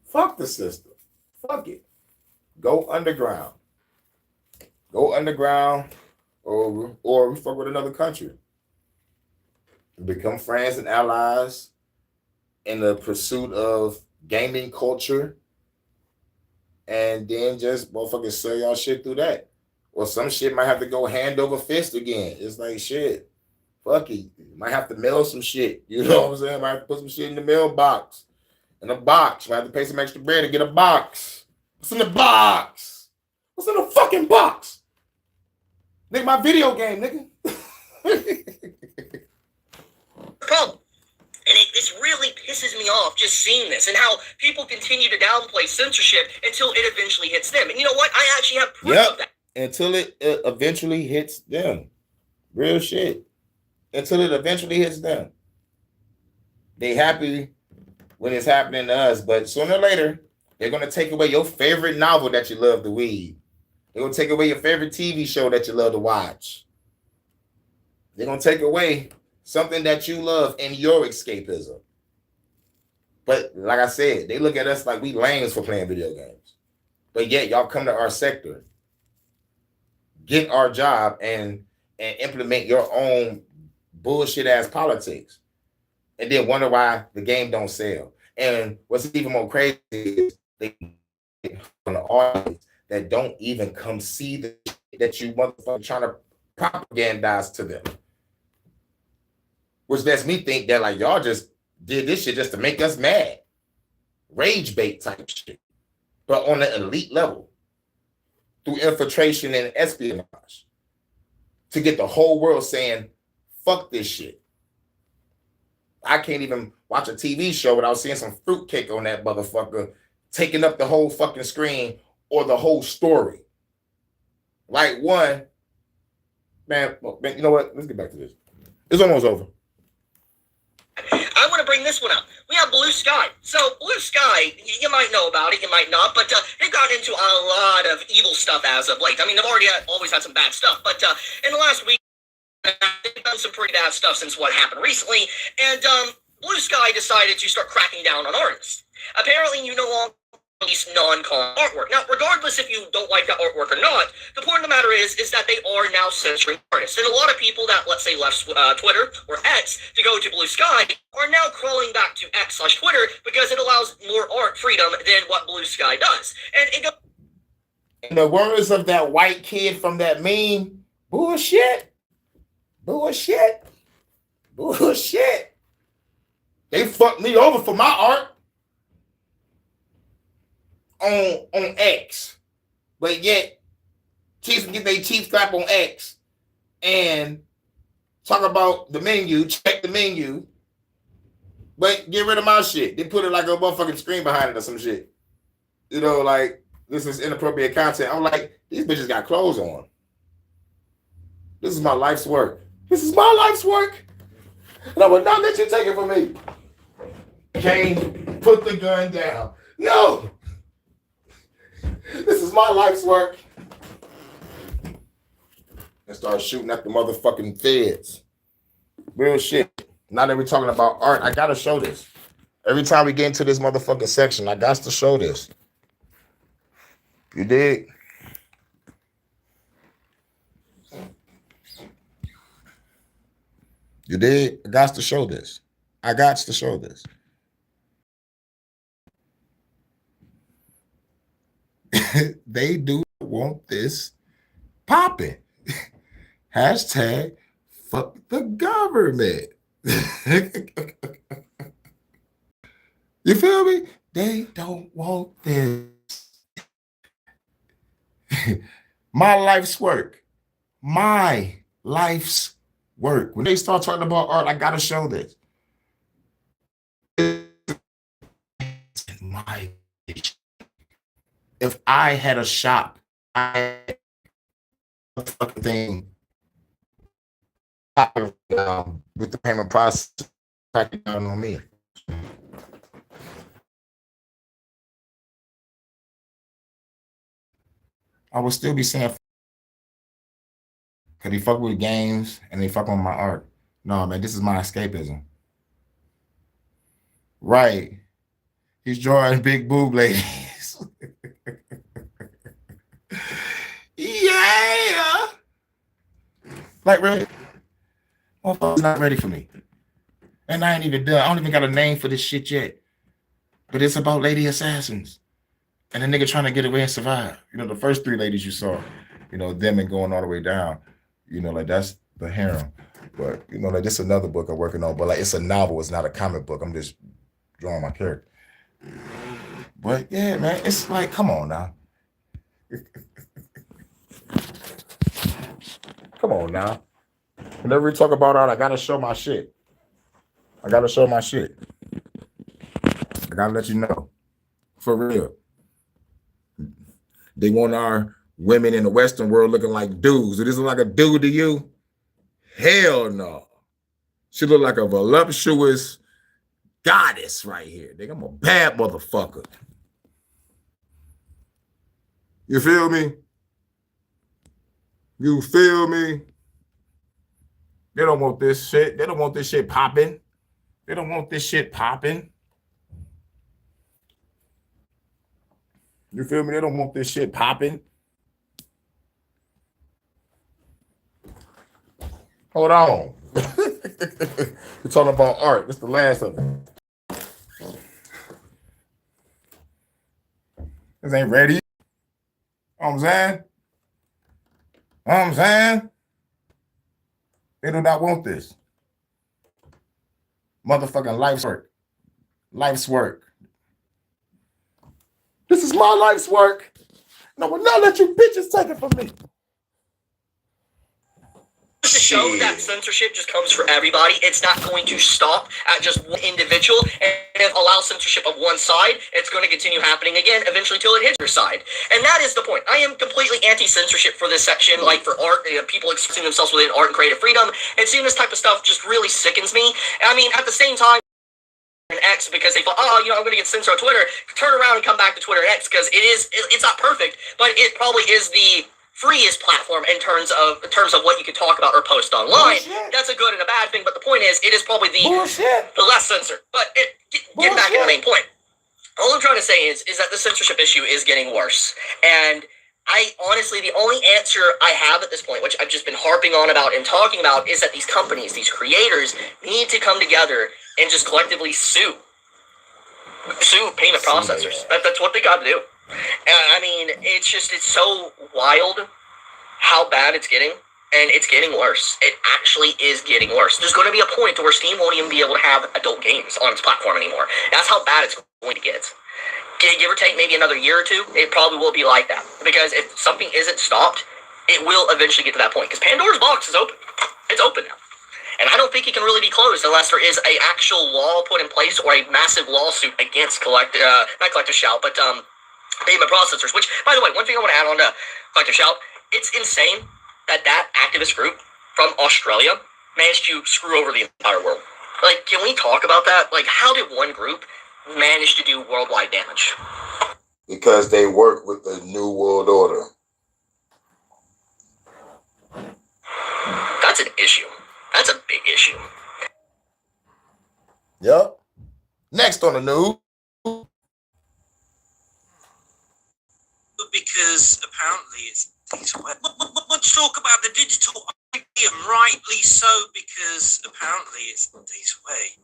Fuck the system. Fuck it. Go underground. Or we fuck with another country. Become friends and allies in the pursuit of gaming culture. And then just motherfucking sell y'all shit through that. Or some shit might have to go hand over fist again. It's like shit. Fuck it. You might have to mail some shit. You know what I'm saying? Might have to put some shit in the mailbox. In a box. You might have to pay some extra bread to get a box. What's in the box? What's in the fucking box? Nigga, my video game, nigga. Problem. And this really pisses me off just seeing this and how people continue to downplay censorship until it eventually hits them. And you know what? I actually have proof of that. Until it eventually hits them. Real shit. Until it eventually hits them. They happy when it's happening to us, but sooner or later, they're going to take away your favorite novel that you love to read. They're going to take away your favorite TV show that you love to watch. They're going to take away something that you love in your escapism. But like I said, they look at us like we lames for playing video games. But yet y'all come to our sector, get our job, and implement your own bullshit ass politics. And then wonder why the game don't sell. And what's even more crazy is they on the audience that don't even come see the shit that you motherfucker trying to propagandize to them. Which lets me think that like y'all just did this shit just to make us mad. Rage bait type shit. But on an elite level. Through infiltration and espionage. To get the whole world saying, fuck this shit. I can't even watch a TV show without seeing some fruitcake on that motherfucker taking up the whole fucking screen or the whole story. Like one, man, you know what? Let's get back to this. It's almost over. I want to bring this one up. We have Blue Sky. So Blue Sky, you might know about it, you might not, but they've gotten into a lot of evil stuff as of late. I mean, they've always had some bad stuff, but in the last week, they've done some pretty bad stuff since what happened recently, and Blue Sky decided to start cracking down on artists. Apparently, you no longer release non-con artwork. Now, regardless if you don't like that artwork or not, the point of the matter is that they are now censoring artists. And a lot of people that, let's say, left Twitter or X to go to Blue Sky are now crawling back to X/Twitter because it allows more art freedom than what Blue Sky does. And it goes... In the words of that white kid from that meme, bullshit. Bullshit. Bullshit. They fucked me over for my art. On X, but yet Chiefs get their teeth slap on X and talk about the menu, check the menu, but get rid of my shit. They put it like a motherfucking screen behind it or some shit. You know, like this is inappropriate content. I'm like, these bitches got clothes on. This is my life's work. This is my life's work, and I will not let you take it from me. Kane, put the gun down. No. This is my life's work. And start shooting at the motherfucking feds. Real shit. Now that we're talking about art, I gotta show this. Every time we get into this motherfucking section, I got to show this. You dig? You dig? I got to show this. I got to show this. They do want this popping. Hashtag fuck the government. You feel me? They don't want this. My life's work. My life's work. When they start talking about art, I gotta show this. My if I had a shop, I fucking thing with the payment process cracking down on me. I would still be saying because he fuck with games and they fuck with my art. No, man, this is my escapism. Right. He's drawing big boob ladies. Yeah. Like, really? Motherfucker's not ready for me. And I ain't even done. I don't even got a name for this shit yet. But it's about lady assassins. And the nigga trying to get away and survive. You know, the first three ladies you saw, you know, them and going all the way down. You know, like that's the harem. But, you know, like this is another book I'm working on. But like it's a novel. It's not a comic book. I'm just drawing my character. But yeah, man, it's like, come on now. on now. Whenever we talk about art, I gotta show my shit. I gotta let you know. For real. They want our women in the Western world looking like dudes. Does this look like a dude to you? Hell no. She look like a voluptuous goddess right here. Nigga, I'm a bad motherfucker. You feel me? You feel me? They don't want this shit. They don't want this shit popping. They don't want this shit popping. You feel me? They don't want this shit popping. Hold on. We're talking about art. This is the last of it. This ain't ready. You know what I'm saying? You know what I'm saying? They do not want this. Motherfucking life's work. Life's work. This is my life's work. No, will not let you bitches take it from me. To show that censorship just comes for everybody. It's not going to stop at just one individual and allow censorship of one side. It's going to continue happening again, eventually till it hits your side. And that is the point. I am completely anti-censorship for this section, like for art, people expressing themselves within art and creative freedom. And seeing this type of stuff just really sickens me. I mean, at the same time, X, because they thought, oh, I'm going to get censored on Twitter, turn around and come back to Twitter and X, because it's not perfect, but it probably is the freest platform in terms of what you can talk about or post online. Bullshit. That's a good and a bad thing, but the point is, it is probably the less censored. But get back to the main point. All I'm trying to say is that the censorship issue is getting worse. And I honestly, the only answer I have at this point, which I've just been harping on about and talking about, is that these companies, these creators, need to come together and just collectively sue payment processors. That's what they got to do. I mean, it's so wild how bad it's getting, and it's getting worse. It actually is getting worse. There's going to be a point to where Steam won't even be able to have adult games on its platform anymore. That's how bad it's going to get. Give or take maybe another year or two, it probably will be like that. Because if something isn't stopped, it will eventually get to that point. Because Pandora's box is open. It's open now. And I don't think it can really be closed unless there is an actual law put in place or a massive lawsuit against not Collective Shout, but payment processors. Which, by the way, one thing I want to add on to Collective Shout, it's insane that activist group from Australia managed to screw over the entire world. Like, can we talk about that? Like, how did one group manage to do worldwide damage? Because they work with the New World Order. That's an issue. That's a big issue. Yep. Next on the news. Because apparently it's these way. Let's talk about the digital idea, rightly so, because apparently it's this way.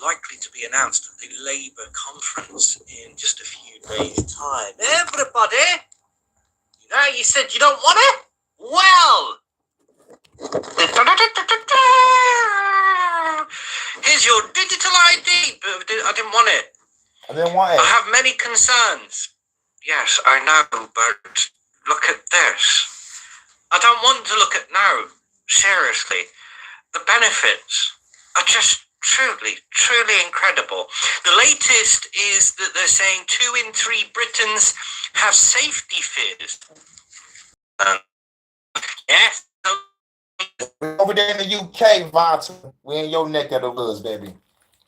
Likely to be announced at the Labour conference in just a few days' time. Everybody, you said you don't want it? Well, here's your digital ID. I didn't want it. I have many concerns. Yes, I know, but look at this. I don't want to look at now. Seriously, the benefits are just truly incredible. The latest is that they're saying 2 in 3 Britons have safety fears. Yes. Over there in the UK, Vata, we in your neck of the woods, baby.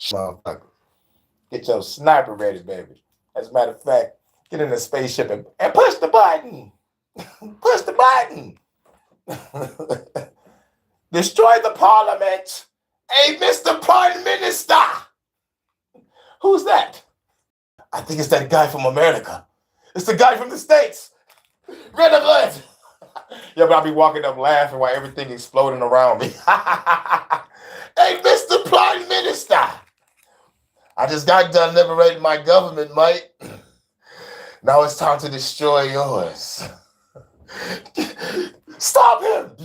Motherfucker. Get your sniper ready, baby. As a matter of fact, get in the spaceship and push the button. Push the button. Destroy the parliament. Hey, Mr. Prime Minister. Who's that? I think it's that guy from America. It's the guy from the States. Red alert. Yeah, but I'll be walking up laughing while everything exploding around me. Hey, Mr. Prime Minister. I just got done liberating my government, mate. Now it's time to destroy yours. Stop him.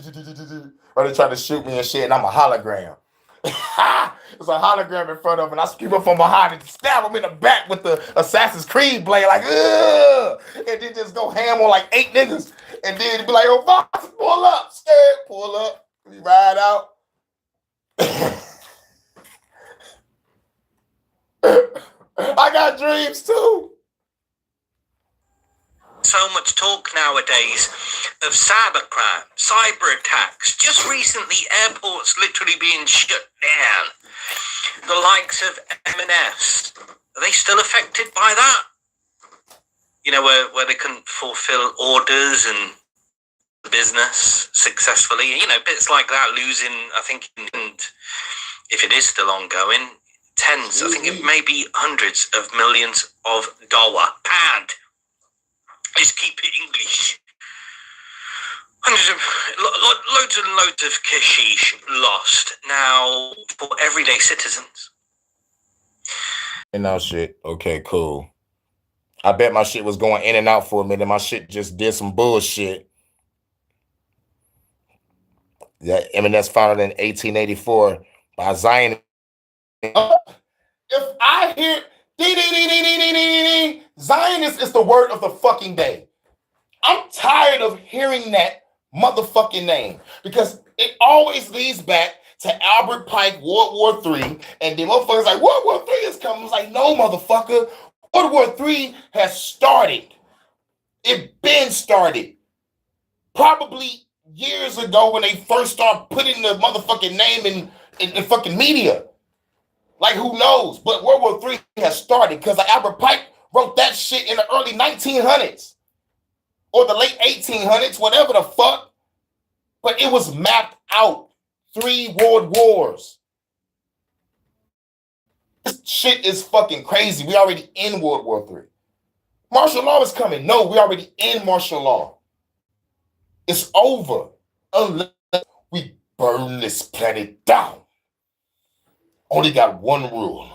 Or they trying to shoot me and shit, and I'm a hologram. There's a hologram in front of him, and I scream up from behind and stab him in the back with the Assassin's Creed blade, like, ugh! And then just go ham on like 8 niggas. And then be like, oh, boss, pull up, scared, pull up. We ride out. I got dreams too. So much talk nowadays of cybercrime, cyber attacks. Just recently, airports literally being shut down. The likes of M&S, are they still affected by that? You know, where they couldn't fulfill orders and business successfully. You know, bits like that, losing, I think, and if it is still ongoing, tens, I think it may be hundreds of millions of pound. Let's keep it English. Hundreds of, loads and loads of kashish lost now for everyday citizens. And now shit. Okay, cool. I bet my shit was going in and out for a minute. My shit just did some bullshit. Yeah, M&S founded in 1884 by Zion. If I hear ding, ding, ding, ding, ding, ding, ding, ding, Zionist is the word of the fucking day. I'm tired of hearing that motherfucking name because it always leads back to Albert Pike, World War III, and then motherfuckers like, World War III is coming. It's like, no, motherfucker. World War III has started. It been started. Probably years ago when they first started putting the motherfucking name in fucking media. Like, who knows? But World War III has started because like Albert Pike wrote that shit in the early 1900s or the late 1800s, whatever the fuck. But it was mapped out. 3 world wars. This shit is fucking crazy. We already in World War III. Martial law is coming. No, we already in martial law. It's over unless we burn this planet down. Only got one rule.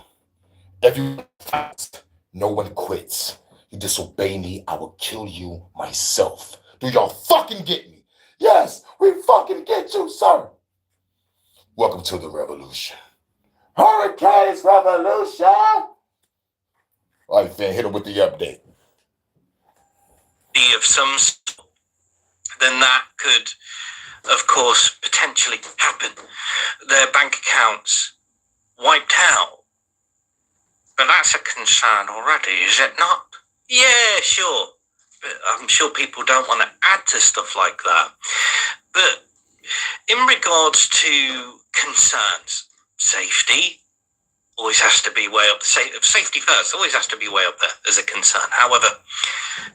Everyone fights, no one quits. You disobey me, I will kill you myself. Do y'all fucking get me? Yes, we fucking get you, sir. Welcome to the revolution. Hurricanes revolution. All right, Finn, hit him with the update. Of some sort, then that could, of course, potentially happen. Their bank accounts wiped out. But that's a concern already, is it not? Yeah, sure. But I'm sure people don't want to add to stuff like that. But in regards to concerns, safety always has to be way up. Safety first always has to be way up there as a concern. However,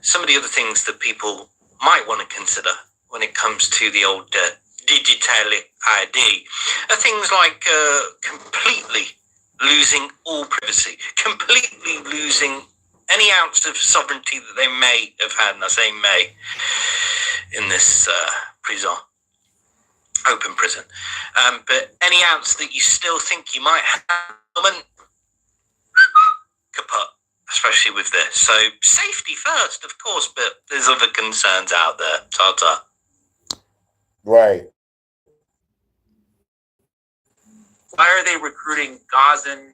some of the other things that people might want to consider when it comes to the old digital ID are things like completely losing all privacy, completely losing any ounce of sovereignty that they may have had, and I say may, in this prison, open prison. But any ounce that you still think you might have, kaput, especially with this. So safety first, of course, but there's other concerns out there. Ta-ta. Right. Why are they recruiting Gazan?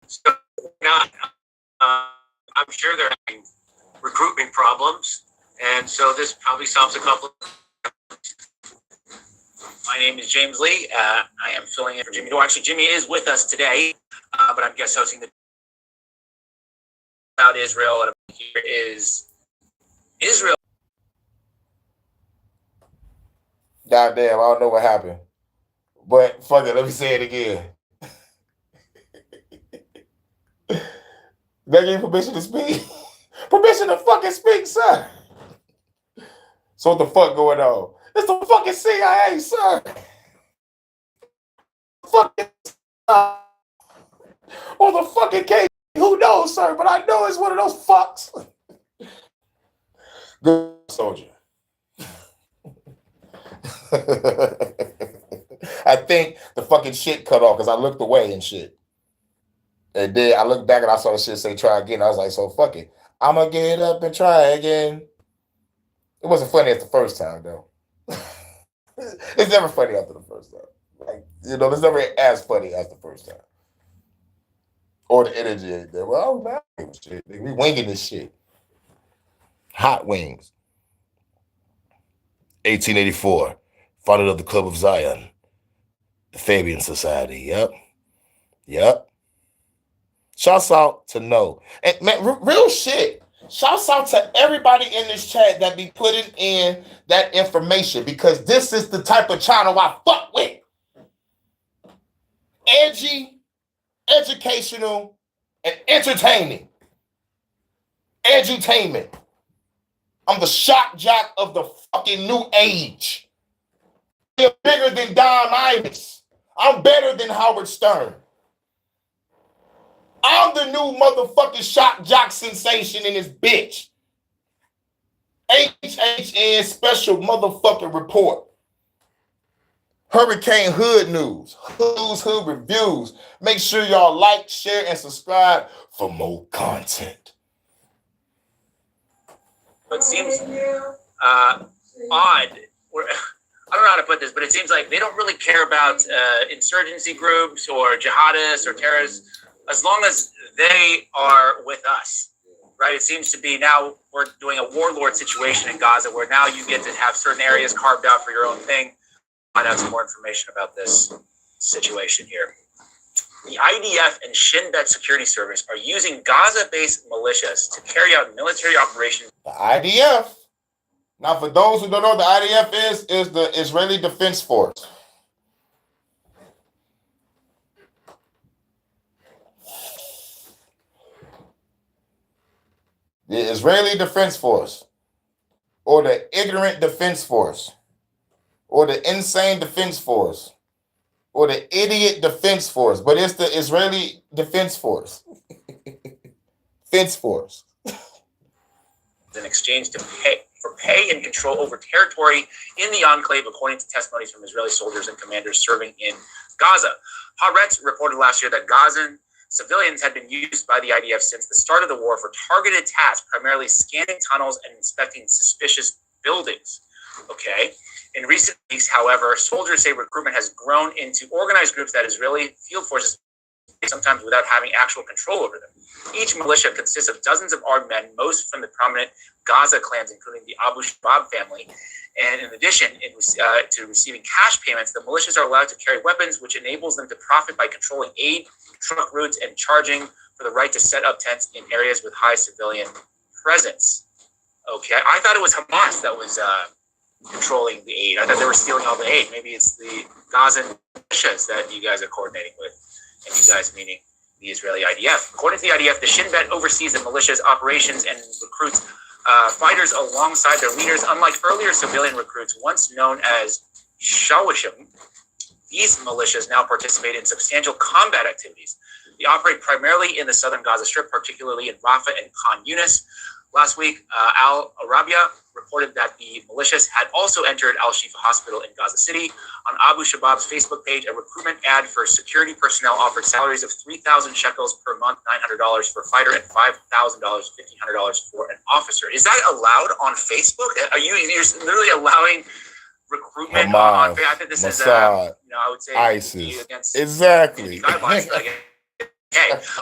So now, I'm sure they're having recruitment problems, and so this probably solves a couple. My name is James Lee. I am filling in for Jimmy. No, actually, Jimmy is with us today, but I'm guest hosting about Israel, and here is Israel. Goddamn, I don't know what happened. But fuck it, let me say it again. They gave you permission to speak? Permission to fucking speak, sir. So what the fuck going on? It's the fucking CIA, sir. Fucking or the fucking case. Who knows, sir? But I know it's one of those fucks. Good soldier. I think the fucking shit cut off because I looked away and shit. And then I looked back and I saw the shit say try again. I was like, so fuck it. I'm gonna get up and try again. It wasn't funny at the first time though. It's never funny after the first time. Like, you know, it's never as funny as the first time. Or the energy ain't there. Well, man, shit. We winging this shit. Hot wings. 1884. Founded of the Club of Zion. The Fabian Society. Yep. Shouts out to No. And man, real shit. Shouts out to everybody in this chat that be putting in that information, because this is the type of channel I fuck with. Edgy, educational, and entertaining. Edutainment. I'm the shock jock of the fucking new age. I'm bigger than Don Imus. I'm better than Howard Stern. I'm the new motherfucking shock jock sensation in this bitch. HHN special motherfucking report. Hurricane Hood News. Hood reviews. Make sure y'all like, share, and subscribe for more content. It seems odd. I don't know how to put this, but it seems like they don't really care about insurgency groups or jihadists or terrorists, as long as they are with us, right? It seems to be now we're doing a warlord situation in Gaza, where now you get to have certain areas carved out for your own thing. Find out some more information about this situation here. The IDF and Shin Bet Security Service are using Gaza-based militias to carry out military operations. The IDF. Now, for those who don't know, the IDF is the Israeli Defense Force. The Israeli Defense Force, or the Ignorant Defense Force, or the Insane Defense Force, or the Idiot Defense Force, but it's the Israeli Defense Force. Defense Force. In exchange for pay and control over territory in the enclave, according to testimonies from Israeli soldiers and commanders serving in Gaza. Haaretz reported last year that Gazan civilians had been used by the IDF since the start of the war for targeted tasks, primarily scanning tunnels and inspecting suspicious buildings. Okay. In recent weeks, however, soldiers say recruitment has grown into organized groups that Israeli field forces, sometimes without having actual control over them. Each militia consists of dozens of armed men, most from the prominent Gaza clans, including the Abu Shabab family. And in addition to receiving cash payments, the militias are allowed to carry weapons, which enables them to profit by controlling aid, truck routes, and charging for the right to set up tents in areas with high civilian presence. Okay, I thought it was Hamas that was controlling the aid. I thought they were stealing all the aid. Maybe it's the Gazan militias that you guys are coordinating with, and you guys meaning the Israeli IDF. According to the IDF, the Shin Bet oversees the militia's operations and recruits fighters alongside their leaders. Unlike earlier civilian recruits, once known as Shawashim, these militias now participate in substantial combat activities. They operate primarily in the southern Gaza Strip, particularly in Rafah and Khan Yunis. Last week, Al Arabiya reported that the militias had also entered Al-Shifa Hospital in Gaza City. On Abu Shabab's Facebook page, a recruitment ad for security personnel offered salaries of 3,000 shekels per month, $900 for a fighter, and $5,000, $1,500 for an officer. Is that allowed on Facebook? You're literally allowing recruitment on Facebook? I think this Mossad, is, I would say ISIS. Against Exactly. guidelines. Okay.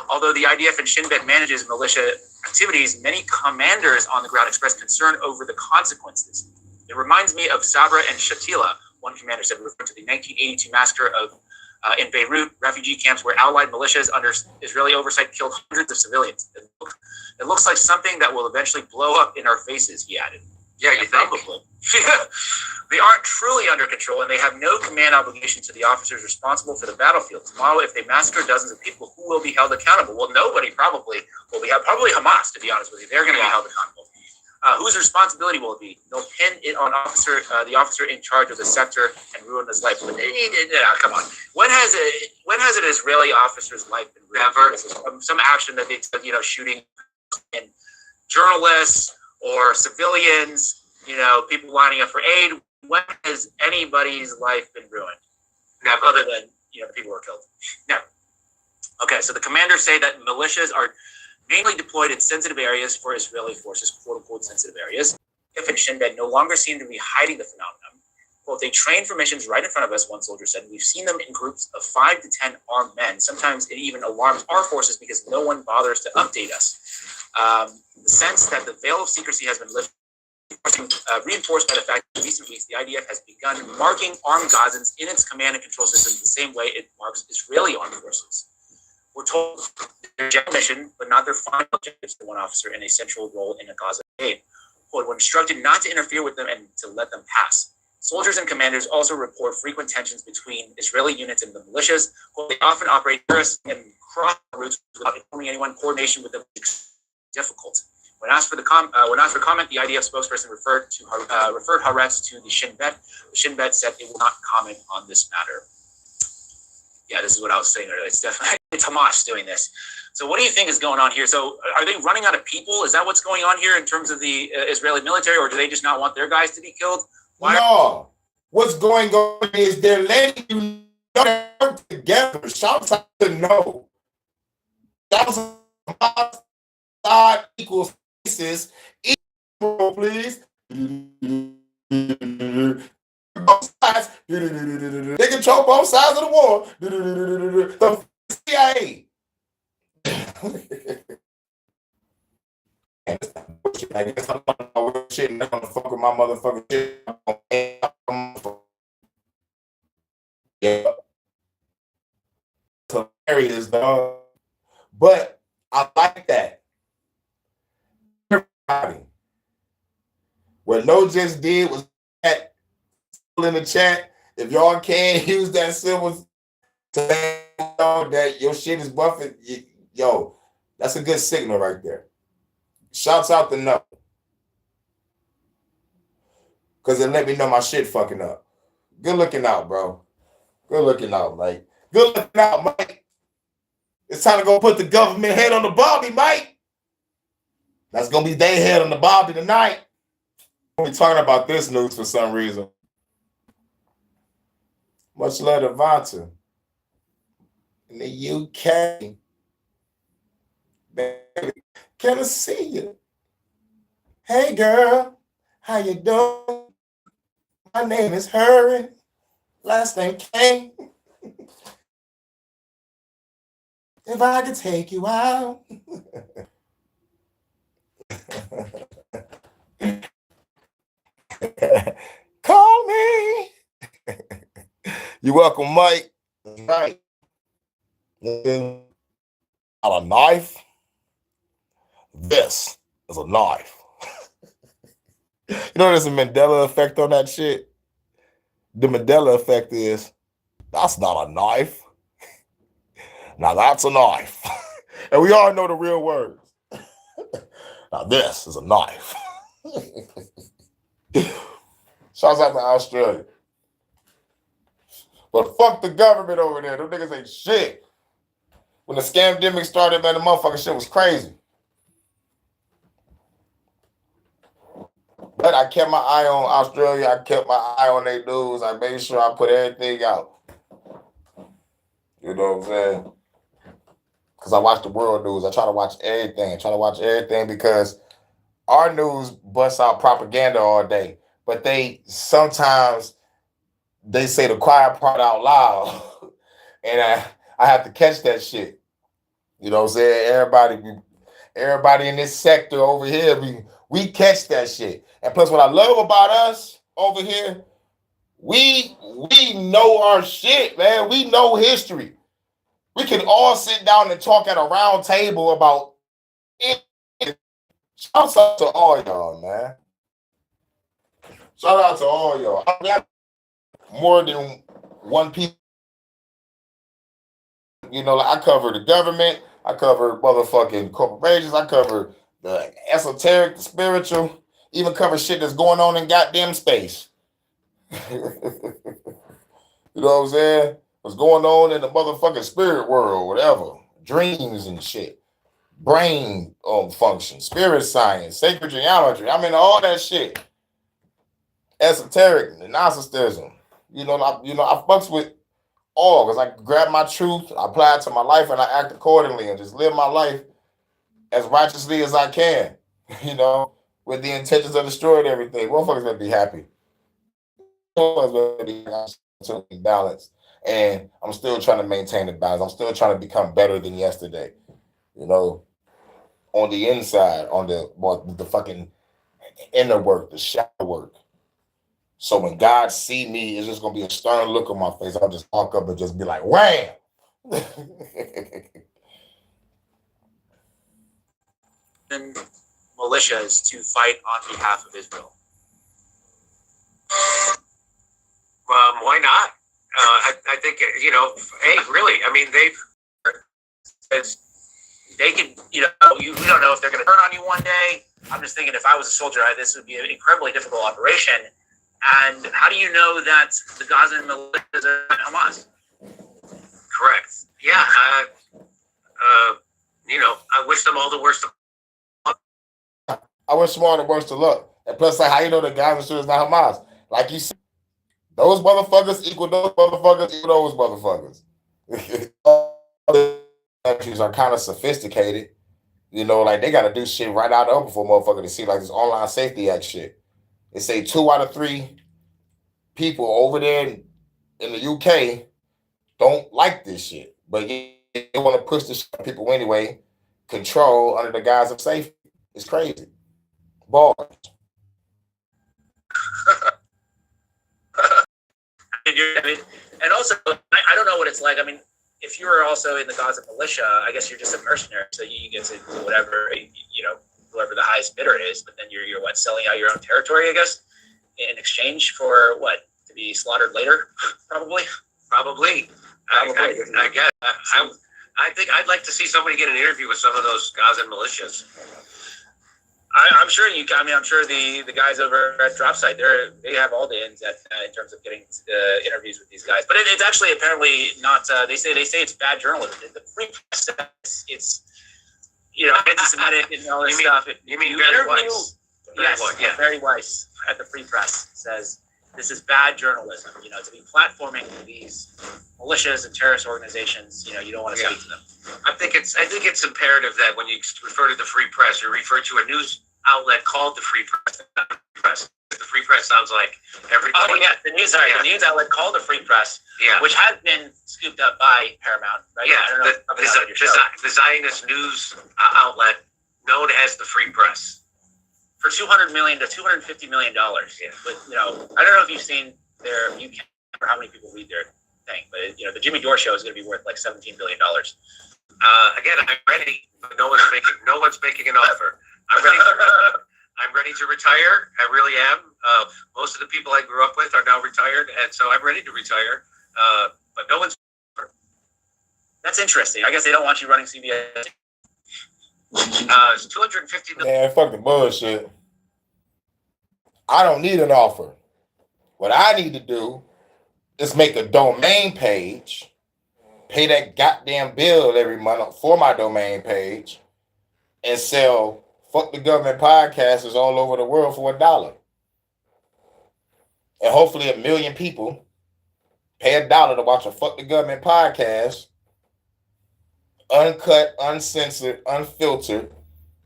Although the IDF and Shin Bet manages militia activities, many commanders on the ground expressed concern over the consequences. It reminds me of Sabra and Shatila, one commander said, referring to the 1982 massacre in Beirut refugee camps where allied militias under Israeli oversight killed hundreds of civilians. It looks like something that will eventually blow up in our faces, he added. Yeah, you think? Probably. They aren't truly under control, and they have no command obligation to the officers responsible for the battlefield. Tomorrow, if they massacre dozens of people, who will be held accountable? Well, nobody probably will be held. Probably Hamas, to be honest with you. They're going to be held accountable. Whose responsibility will it be? They'll pin it on the officer in charge of the sector and ruin his life. But, come on. When has an Israeli officer's life been ruined? Never. Some action that they took, shooting in journalists or civilians, people lining up for aid. When has anybody's life been ruined? Never. Other than, people were killed. Never. Okay, so the commanders say that militias are mainly deployed in sensitive areas for Israeli forces, quote-unquote sensitive areas. If and Shin Bet no longer seem to be hiding the phenomenon. Quote, they train for missions right in front of us, one soldier said. We've seen them in groups of 5 to 10 armed men. Sometimes it even alarms our forces because no one bothers to update us. The sense that the veil of secrecy has been lifted, reinforced by the fact that in recent weeks the IDF has begun marking armed Gazans in its command and control system the same way it marks Israeli armed forces. We're told their general mission, but not their final objectives, the one officer in a central role in a Gaza brigade. Quote, we're instructed not to interfere with them and to let them pass. Soldiers and commanders also report frequent tensions between Israeli units and the militias. Quote, they often operate and cross routes without informing anyone. Coordination with them is difficult. When asked for comment, the IDF spokesperson referred Haaretz to the Shin Bet. The Shin Bet said it will not comment on this matter. Yeah, this is what I was saying earlier. It's definitely Hamas doing this. So what do you think is going on here? So are they running out of people? Is that what's going on here in terms of the Israeli military, or do they just not want their guys to be killed? No. What's going on is they're letting you know together. Shout out to no. Side equals faces. Equal, please. Both sides. They control both sides of the war. The CIA. I guess I'm not shit and I'm gonna fuck with my motherfucking shit. Yeah. It's hilarious, dog. But I like that. What No just did was that in the chat. If y'all can't use that symbol to know that your shit is buffing, yo, that's a good signal right there. Shouts out to No. Because it let me know my shit fucking up. Good looking out, bro. Good looking out, Mike. Good looking out, Mike. It's time to go put the government head on the Bobby, Mike. That's going to be their head on the Bobby tonight. We're talking about this news for some reason. Much love to Vanta. In the UK. Baby, can I see you? Hey, girl. How you doing? My name is Hurry. Last name Kane. If I could take you out. Call me. You're welcome, Mike. Right. Not a knife. This is a knife. You know there's a Mandela effect on that shit? The Mandela effect is, that's not a knife. Now that's a knife. And we all know the real words. Now this is a knife. Shouts out to Australia. But fuck the government over there. Them niggas ain't shit. When the scamdemic started, man, the motherfucking shit was crazy. But I kept my eye on Australia. I kept my eye on their news. I made sure I put everything out. You know what I'm saying? Because I watch the world news. I try to watch everything. Because our news busts out propaganda all day. But they sometimes they say the quiet part out loud. And I have to catch that shit. You know what I'm saying? Everybody in this sector over here, we catch that shit. And plus, what I love about us over here, we know our shit, man. We know history. We can all sit down and talk at a round table about it. Shout out to all y'all, man. Shout out to all y'all. I got more than one people. You know, like I cover the government. I cover motherfucking corporations. I cover the esoteric, the spiritual. Even cover shit that's going on in goddamn space. You know what I'm saying? What's going on in the motherfucking spirit world, whatever. Dreams and shit. Brain function, spirit science, sacred geometry. I mean, all that shit. Esoteric, Gnosticism. I fucks with all because I grab my truth, I apply it to my life, and I act accordingly and just live my life as righteously as I can, you know, with the intentions of destroying everything. Motherfuckers gonna be happy. Motherfuckers gonna be balanced. And I'm still trying to maintain the balance. I'm still trying to become better than yesterday. You know, on the inside, on the fucking inner work, the shadow work. So when God see me, it's just gonna be a stern look on my face. I'll just walk up and just be like, wham! Militias to fight on behalf of Israel. Why not? I think, you know, hey, really, I mean, they could, you know, we don't know if they're going to turn on you one day. I'm just thinking if I was a soldier, this would be an incredibly difficult operation. And how do you know that the Gazan militias are Hamas? Correct. Yeah. You know, I wish them all the worst of luck. I wish them all the worst of luck. And plus, like, how you know the Gazan is not Hamas? Like you said, those motherfuckers equal those motherfuckers equal those motherfuckers. Other countries are kind of sophisticated. You know, like they got to do shit right out of before motherfucker to see like this online safety act shit. They say 2 out of 3 people over there in the UK don't like this shit, but they want to push this on people anyway. Control under the guise of safety. It's crazy. Bars. And also, I don't know what it's like. I mean, if you're also in the Gaza militia, I guess you're just a mercenary, so you get to do whatever, you know, whoever the highest bidder is. But then you're what, selling out your own territory, I guess, in exchange for what, to be slaughtered later, probably. I guess. I think I'd like to see somebody get an interview with some of those Gaza militias. I'm sure you. I mean, I'm sure the guys over at Dropsite, they have all the ins in terms of getting interviews with these guys. But it's actually apparently not. They say it's bad journalism. The Free Press says it's, you know, anti-Semitic and all this stuff. You mean Barry Weiss? Yes, Barry Weiss at the Free Press says this is bad journalism. You know, to be platforming these militias and terrorist organizations, you know, you don't want to speak to them. I think it's imperative that when you refer to the Free Press, you refer to a news outlet called the Free Press. The Free Press sounds like everybody. Oh yeah, the news outlet called the Free Press, which has been scooped up by Paramount, right? Yeah, I don't know, the Zionist news outlet known as the Free Press. For $200 million to $250 million. Yeah. But, you know, I don't know if you've seen you can't remember how many people read their thing, but, you know, the Jimmy Dore show is going to be worth like $17 billion. Again, I'm ready, but no one's making an offer. I'm ready to retire. I really am. Most of the people I grew up with are now retired, and so I'm ready to retire. But no one's. That's interesting. I guess they don't want you running CBS. It's $250 million. Man, fuck the bullshit. I don't need an offer. What I need to do is make a domain page, pay that goddamn bill every month for my domain page, and sell Fuck the Government podcasters all over the world for $1. And hopefully 1 million people pay $1 to watch a Fuck the Government podcast. Uncut, uncensored, unfiltered.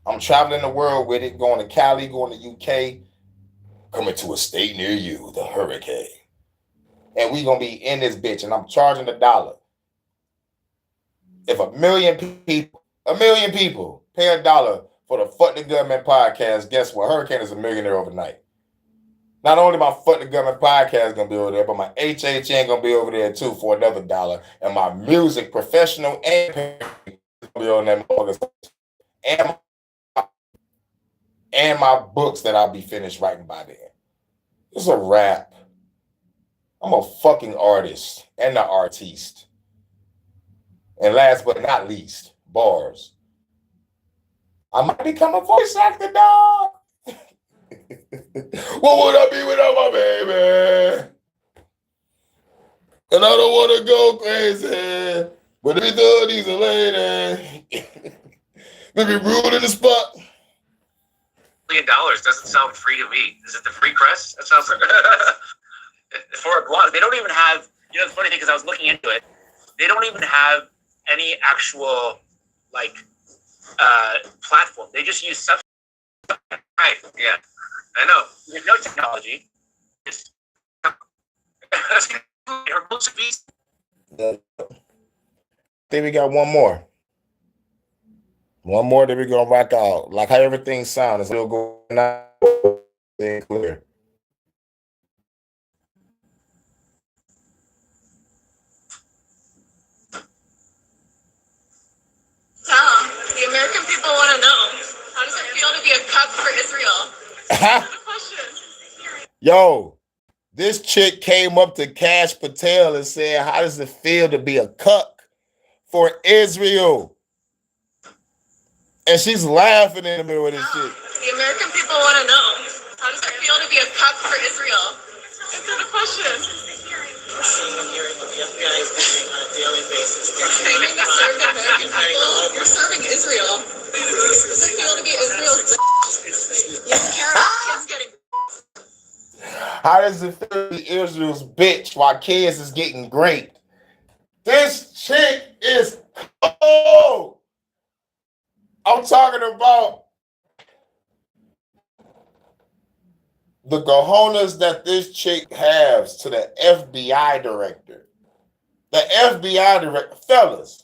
I'm traveling the world with it, going to Cali, going to UK, coming to a state near you, the hurricane. And we going to be in this bitch, and I'm charging $1. If 1 million people pay $1 for the Fuck the Government podcast, guess what? Hurricane is a millionaire overnight. Not only my Fuck the Government podcast going to be over there, but my HHN going to be over there too for another $1. And my music, professional and going to be on that motherfucker. And my books that I'll be finished writing by then. It's a wrap. I'm a fucking artist and an artiste. And last but not least, bars. I might become a voice actor, dog. What would I be without my baby? And I don't want to go crazy, but every though he's a lady. Maybe rude in the spot. $1 million doesn't sound free to me. Is it the Free Press? That sounds like for a blog. They don't even have. You know, the funny thing is, I was looking into it. They don't even have any actual like platform. They just use stuff. Right. Yeah. I know. There's no technology. Just Then we got one more. One more that we're gonna rock out. Like how everything sounds. It's still going out. Clear. Tom, the American people want to know, how does it feel to be a cuck for Israel? Yo, this chick came up to Kash Patel and said, how does it feel to be a cuck for Israel? And she's laughing in the middle of this shit. The American people want to know, how does it feel to be a cuck for Israel? It's not a question. We're seeing and hearing what the FBI is doing on a daily basis. Claiming to serve the American people. You're serving Israel. Does it feel to be Israel's kids getting... How does it feel to be Israel's bitch while kids is getting great? This chick is cold. I'm talking about the cojones that this chick has to the FBI director. The FBI director, fellas,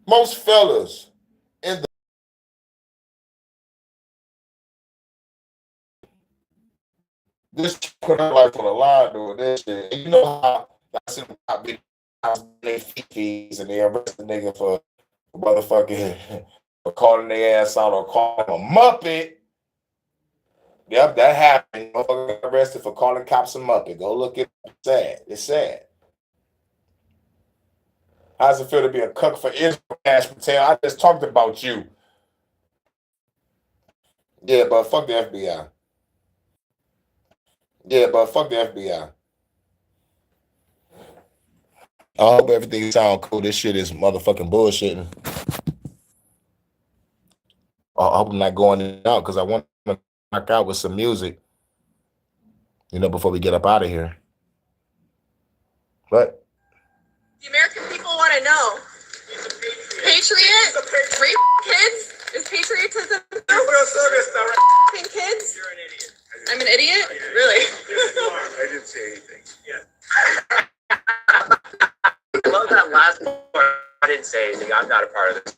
most fellas in the this put her life on the line doing this shit. And you know how I see them big fees and they arrest the nigga for motherfucking for calling their ass out or calling him a Muppet. Yep, that happened. Motherfucker got arrested for calling cops a Muppet. Go look it up. It's sad. It's sad. How does it feel to be a cuck for Israel, Kash Patel? I just talked about you. Yeah, but fuck the FBI. Yeah, but fuck the FBI. I hope everything sounds cool. This shit is motherfucking bullshitting. I hope I'm not going out because I want to knock out with some music, before we get up out of here. But The American people want to know. Patriot? Rape kids? Is patriotism kids? You're an idiot. I'm an idiot? Really? I didn't say anything. Yeah. I love that last part. I didn't say anything. I'm not a part of this.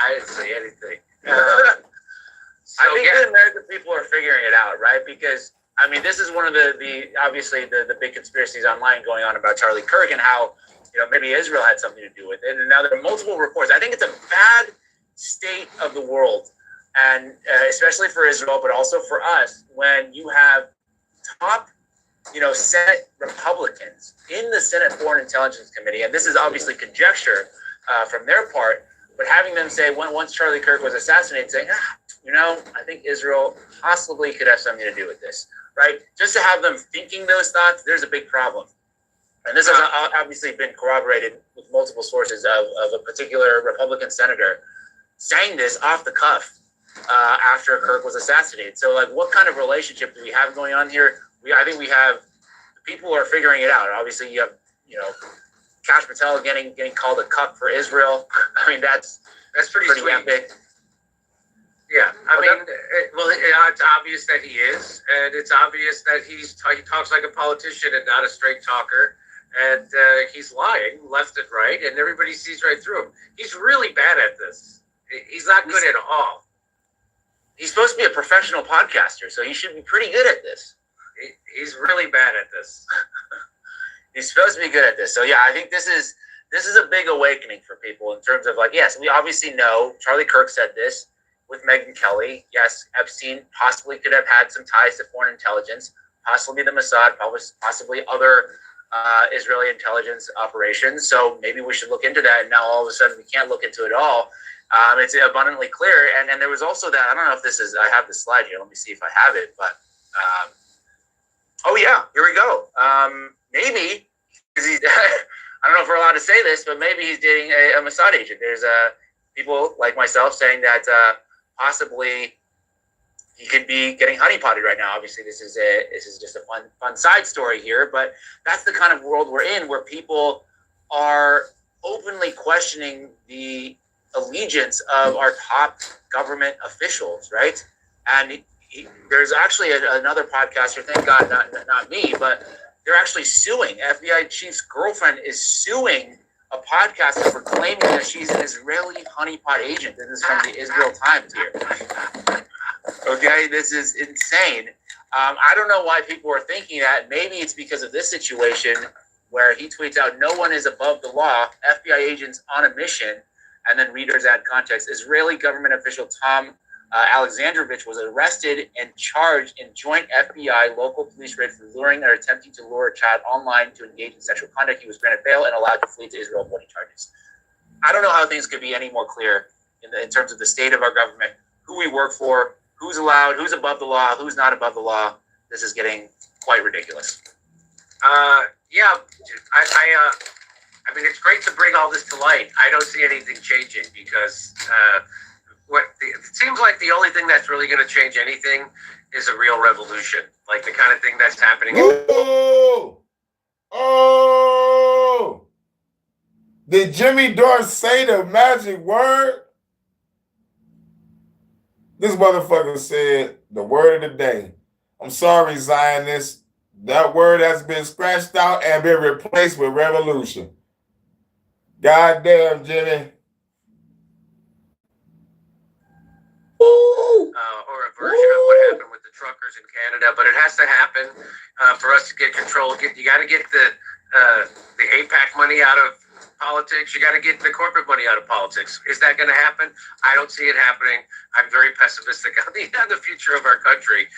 I didn't say anything. I think the American people are figuring it out, right? Because this is one of the obviously the big conspiracies online going on about Charlie Kirk and how maybe Israel had something to do with it. And now there are multiple reports. I think it's a bad state of the world, and especially for Israel, but also for us, when you have top Senate Republicans in the Senate Foreign Intelligence Committee, and this is obviously conjecture from their part, but having them say once Charlie Kirk was assassinated, saying, I think Israel possibly could have something to do with this, right? Just to have them thinking those thoughts, there's a big problem. And this has obviously been corroborated with multiple sources of a particular Republican senator saying this off the cuff after Kirk was assassinated. So, what kind of relationship do we have going on here? I think we have people are figuring it out. Obviously, you have Kash Patel getting called a cuck for Israel. That's pretty epic. Yeah, it's obvious that he is, and it's obvious that he talks like a politician and not a straight talker, and he's lying left and right, and everybody sees right through him. He's really bad at this. He's not good at all. He's supposed to be a professional podcaster, so he should be pretty good at this. He's really bad at this. He's supposed to be good at this. So yeah, I think this is a big awakening for people in terms of yes, we obviously know Charlie Kirk said this with Megyn Kelly. Yes, Epstein possibly could have had some ties to foreign intelligence, possibly the Mossad, possibly other Israeli intelligence operations. So maybe we should look into that. And now all of a sudden we can't look into it all. It's abundantly clear. And there was also that, I don't know if this is, I have the slide here. Let me see if I have it. But, oh yeah, here we go. Maybe, because he's, I don't know if we're allowed to say this, but maybe he's dating a Mossad agent. There's people like myself saying that possibly he could be getting honeypotted right now. Obviously, this is just a fun side story here, but that's the kind of world we're in, where people are openly questioning the allegiance of our top government officials, right? And there's actually another podcaster, thank God, not me, but they're actually suing. FBI chief's girlfriend is suing a podcaster for claiming that she's an Israeli honeypot agent. This is from the Israel Times here. Okay, this is insane. I don't know why people are thinking that. Maybe it's because of this situation where he tweets out, "No one is above the law. FBI agents on a mission." And then readers add context. Israeli government official Tom Alexandrovich was arrested and charged in joint FBI local police raid for luring or attempting to lure a child online to engage in sexual conduct. He was granted bail and allowed to flee to Israel avoiding charges. I don't know how things could be any more clear in terms of the state of our government, who we work for, who's allowed, who's above the law, who's not above the law. This is getting quite ridiculous. Yeah, I mean, it's great to bring all this to light. I don't see anything changing because it seems like the only thing that's really going to change anything is a real revolution, like the kind of thing that's happening. Oh! Did Jimmy Dore say the magic word? This motherfucker said the word of the day. I'm sorry, Zionists. That word has been scratched out and been replaced with revolution. Goddamn, Jimmy. Or a version of what happened with the truckers in Canada, but it has to happen for us to get control. You got to get the APAC money out of politics. You got to get the corporate money out of politics. Is that going to happen? I don't see it happening. I'm very pessimistic on the future of our country.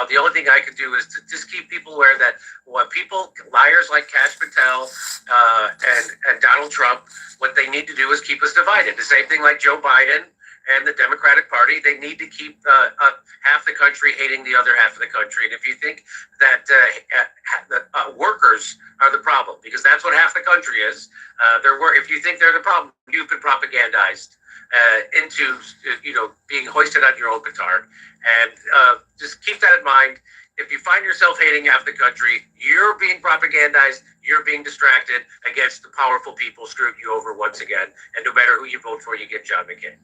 The only thing I can do is to just keep people aware that liars like Kash, Patel, and Donald Trump, what they need to do is keep us divided. The same thing like Joe Biden and the Democratic Party, they need to keep half the country hating the other half of the country. And if you think that workers are the problem, because that's what half the country is, if you think they're the problem, you've been propagandized into being hoisted on your own petard. And just keep that in mind. If you find yourself hating half the country, you're being propagandized, you're being distracted against the powerful people screwing you over once again. And no matter who you vote for, you get John McCain.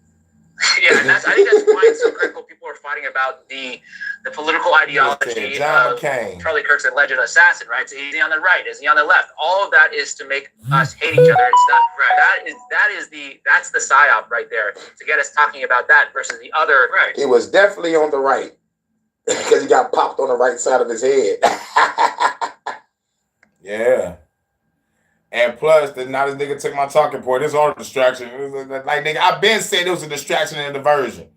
Yeah, and I think that's why it's so critical. People are fighting about the political ideology of Charlie Kirk's alleged assassin, right? So is he on the right? Is he on the left? All of that is to make us hate each other. It's not right. That's the psyop right there to get us talking about that versus the other. Right. He was definitely on the right because he got popped on the right side of his head. Yeah. And plus, now this nigga took my talking point. It's all a distraction. Like, nigga, I've been saying it was a distraction and a diversion.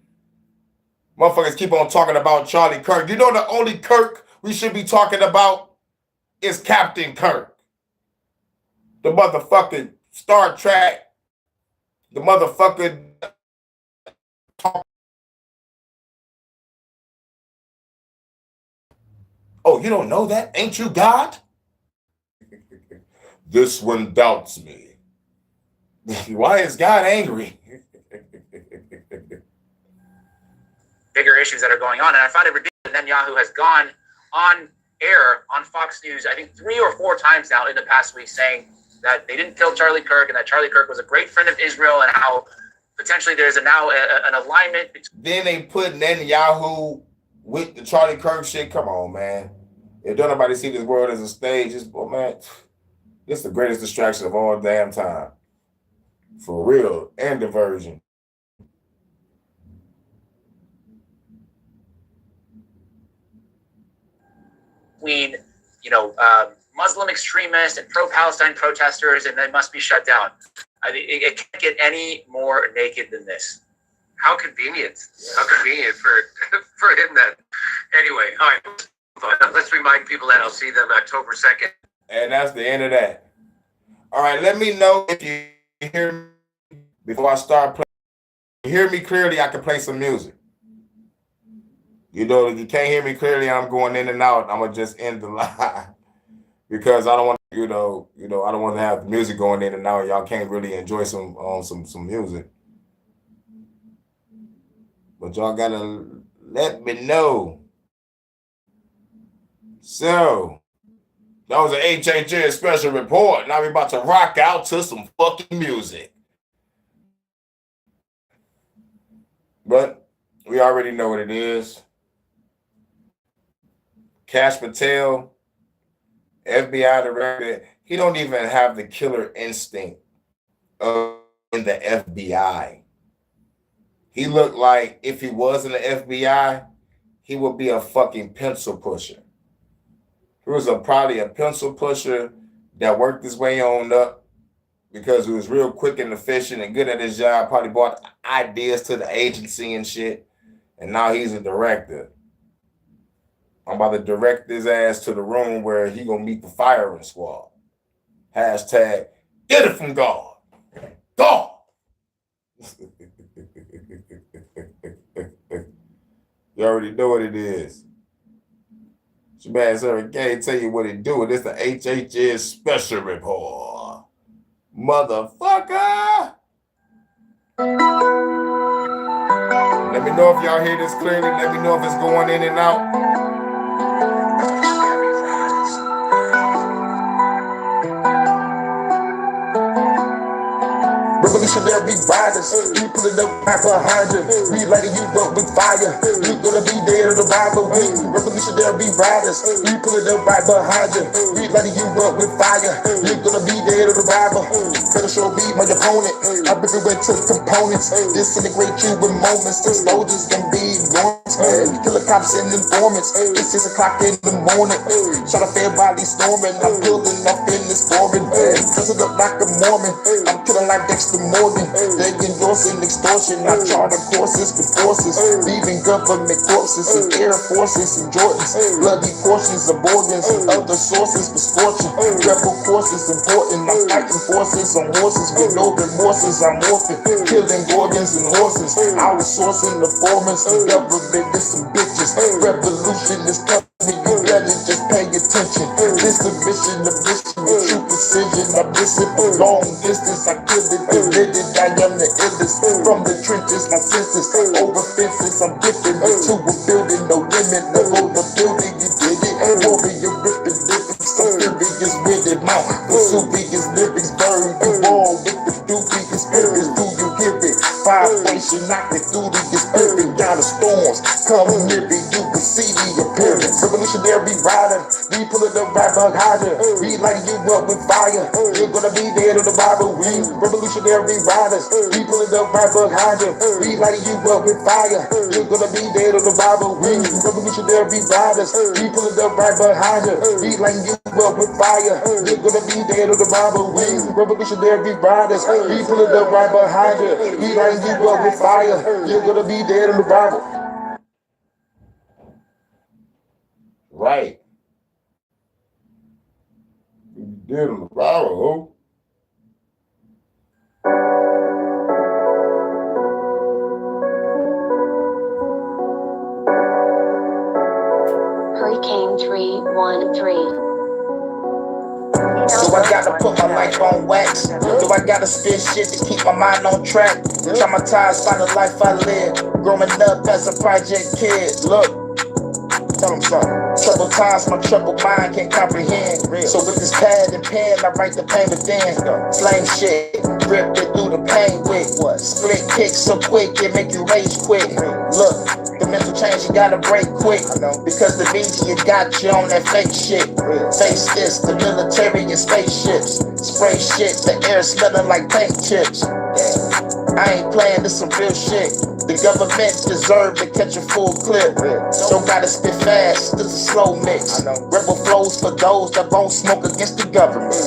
Motherfuckers keep on talking about Charlie Kirk. You know the only Kirk we should be talking about is Captain Kirk. The motherfucking Star Trek. The motherfucking... Oh, you don't know that? Ain't you God? This one doubts me. Why is God angry? Bigger issues that are going on. And I find it ridiculous that Netanyahu has gone on air on Fox News, I think 3 or 4 times now in the past week, saying that they didn't kill Charlie Kirk and that Charlie Kirk was a great friend of Israel and how potentially there's now an alignment. Then they put Netanyahu with the Charlie Kirk shit. Come on, man. If don't nobody see this world as a stage, man, this is the greatest distraction of all damn time. For real. And diversion. Between, Muslim extremists and pro-Palestine protesters, and they must be shut down. I mean, it can't get any more naked than this. How convenient. How convenient for him that. Anyway, all right. Let's remind people that I'll see them October 2nd. And that's the end of that. All right, let me know if you hear me before I start playing. If you hear me clearly, I can play some music. If you can't hear me clearly, I'm going in and out. I'm gonna just end the live because I don't want I don't want to have music going in and out. Y'all can't really enjoy some music. But y'all gotta let me know. So that was an HHN special report. Now we're about to rock out to some fucking music. But we already know what it is. Kash Patel, FBI director, he don't even have the killer instinct of in the FBI. He looked like if he was in the FBI, he would be a fucking pencil pusher. He was probably a pencil pusher that worked his way on up because he was real quick and efficient and good at his job, probably brought ideas to the agency and shit. And now he's a director. I'm about to direct his ass to the room where he gonna meet the firing squad. Hashtag, get it from God. God. You already know what it is. Shabazz Sarah Gay tell you what it do. It's the HHN special report. Motherfucker. Let me know if y'all hear this clearly. Let me know if it's going in and out. Revolutionary riders, we pulling up right behind you. We lighting you up with fire. You gonna be there to the Bible. Revolutionary riders, we pulling up right behind you. We lighting you up with fire. You gonna be there to the Bible. Better show me my opponent. I break it to the components. Disintegrate you with moments. Explosions can be enormous. Killer cops and informants. It's 6 o'clock in the morning. Shot a fair body storming. I'm building up in this foreign. Dressing up like a Mormon. I'm killing like Dexter Morgan. They endorsing extortion. I charter courses with forces. Leaving government corpses and air forces and Jordans. Bloody portions of organs and other sources for scorching. Rebel courses important. I'm fighting forces on horses with no remorses. I'm orphan. Killing organs and horses. I was sourcing the formers. The government is some bitches. Revolution is coming. You better just pay attention. This the mission of mission with true precision. I'm missing for long distance. I killed it, delivered. I am the illest. From the trenches, my senses over fences. I'm dipping into a building, no limit. No go the building, you did it. Warrior ripping lyrics, some furious with it. Mount Vesuvius lyrics burn you all with the doobie experience. Do you hear it? Vibration knocking through the spirit. Got the storms come near me. You can see the appearance. Revolutionary rider, we pulling up right behind you. We lighting you up with fire. You're gonna be there to the Bible. We revolutionary riders, we pulling up right behind you. We lighting you up with fire. You're gonna be there to the Bible. We revolutionary riders, we pulling up right behind you. We lighting you up with fire. You're gonna be there to the Bible. We revolutionary riders, we pulling up right behind you. We lighting you up with fire. You're gonna be there to the Bible. Right. You did on the Bible, Hurricane 313. Do I gotta put my life on wax? Do I gotta spit shit to keep my mind on track? Traumatized by the life I live. Growing up as a project kid. Look. Tell them something. Troubled times, my troubled mind can't comprehend. So with this pad and pen, I write the pain within. Flame shit, rip it through the pain with what? Split kicks so quick, it make you rage quick. Look, the mental change you gotta break quick. Because the media got you on that fake shit. Face this, the military and spaceships. Spray shit, the air smelling like paint chips. I ain't playing, this some real shit. The government deserve to catch a full clip. Don't gotta spit fast, this is a slow mix. Rebel flows for those that won't smoke against the government.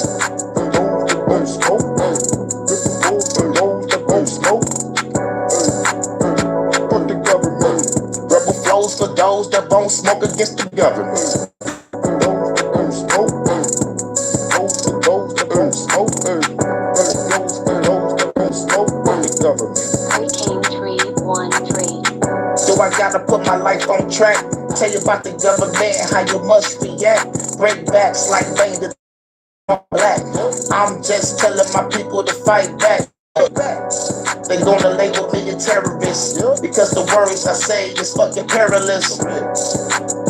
Rebel flows for those that won't smoke against the government. So I gotta put my life on track. Tell you about the government and how you must react. Breakbacks like rain to black. I'm just telling my people to fight back. They gonna label me a terrorist because the words I say is fucking perilous.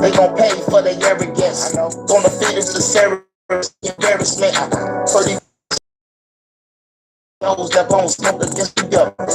They gon' pay for their arrogance. Gonna feed them the Cerberus embarrassment. For those that won't smoke against the government.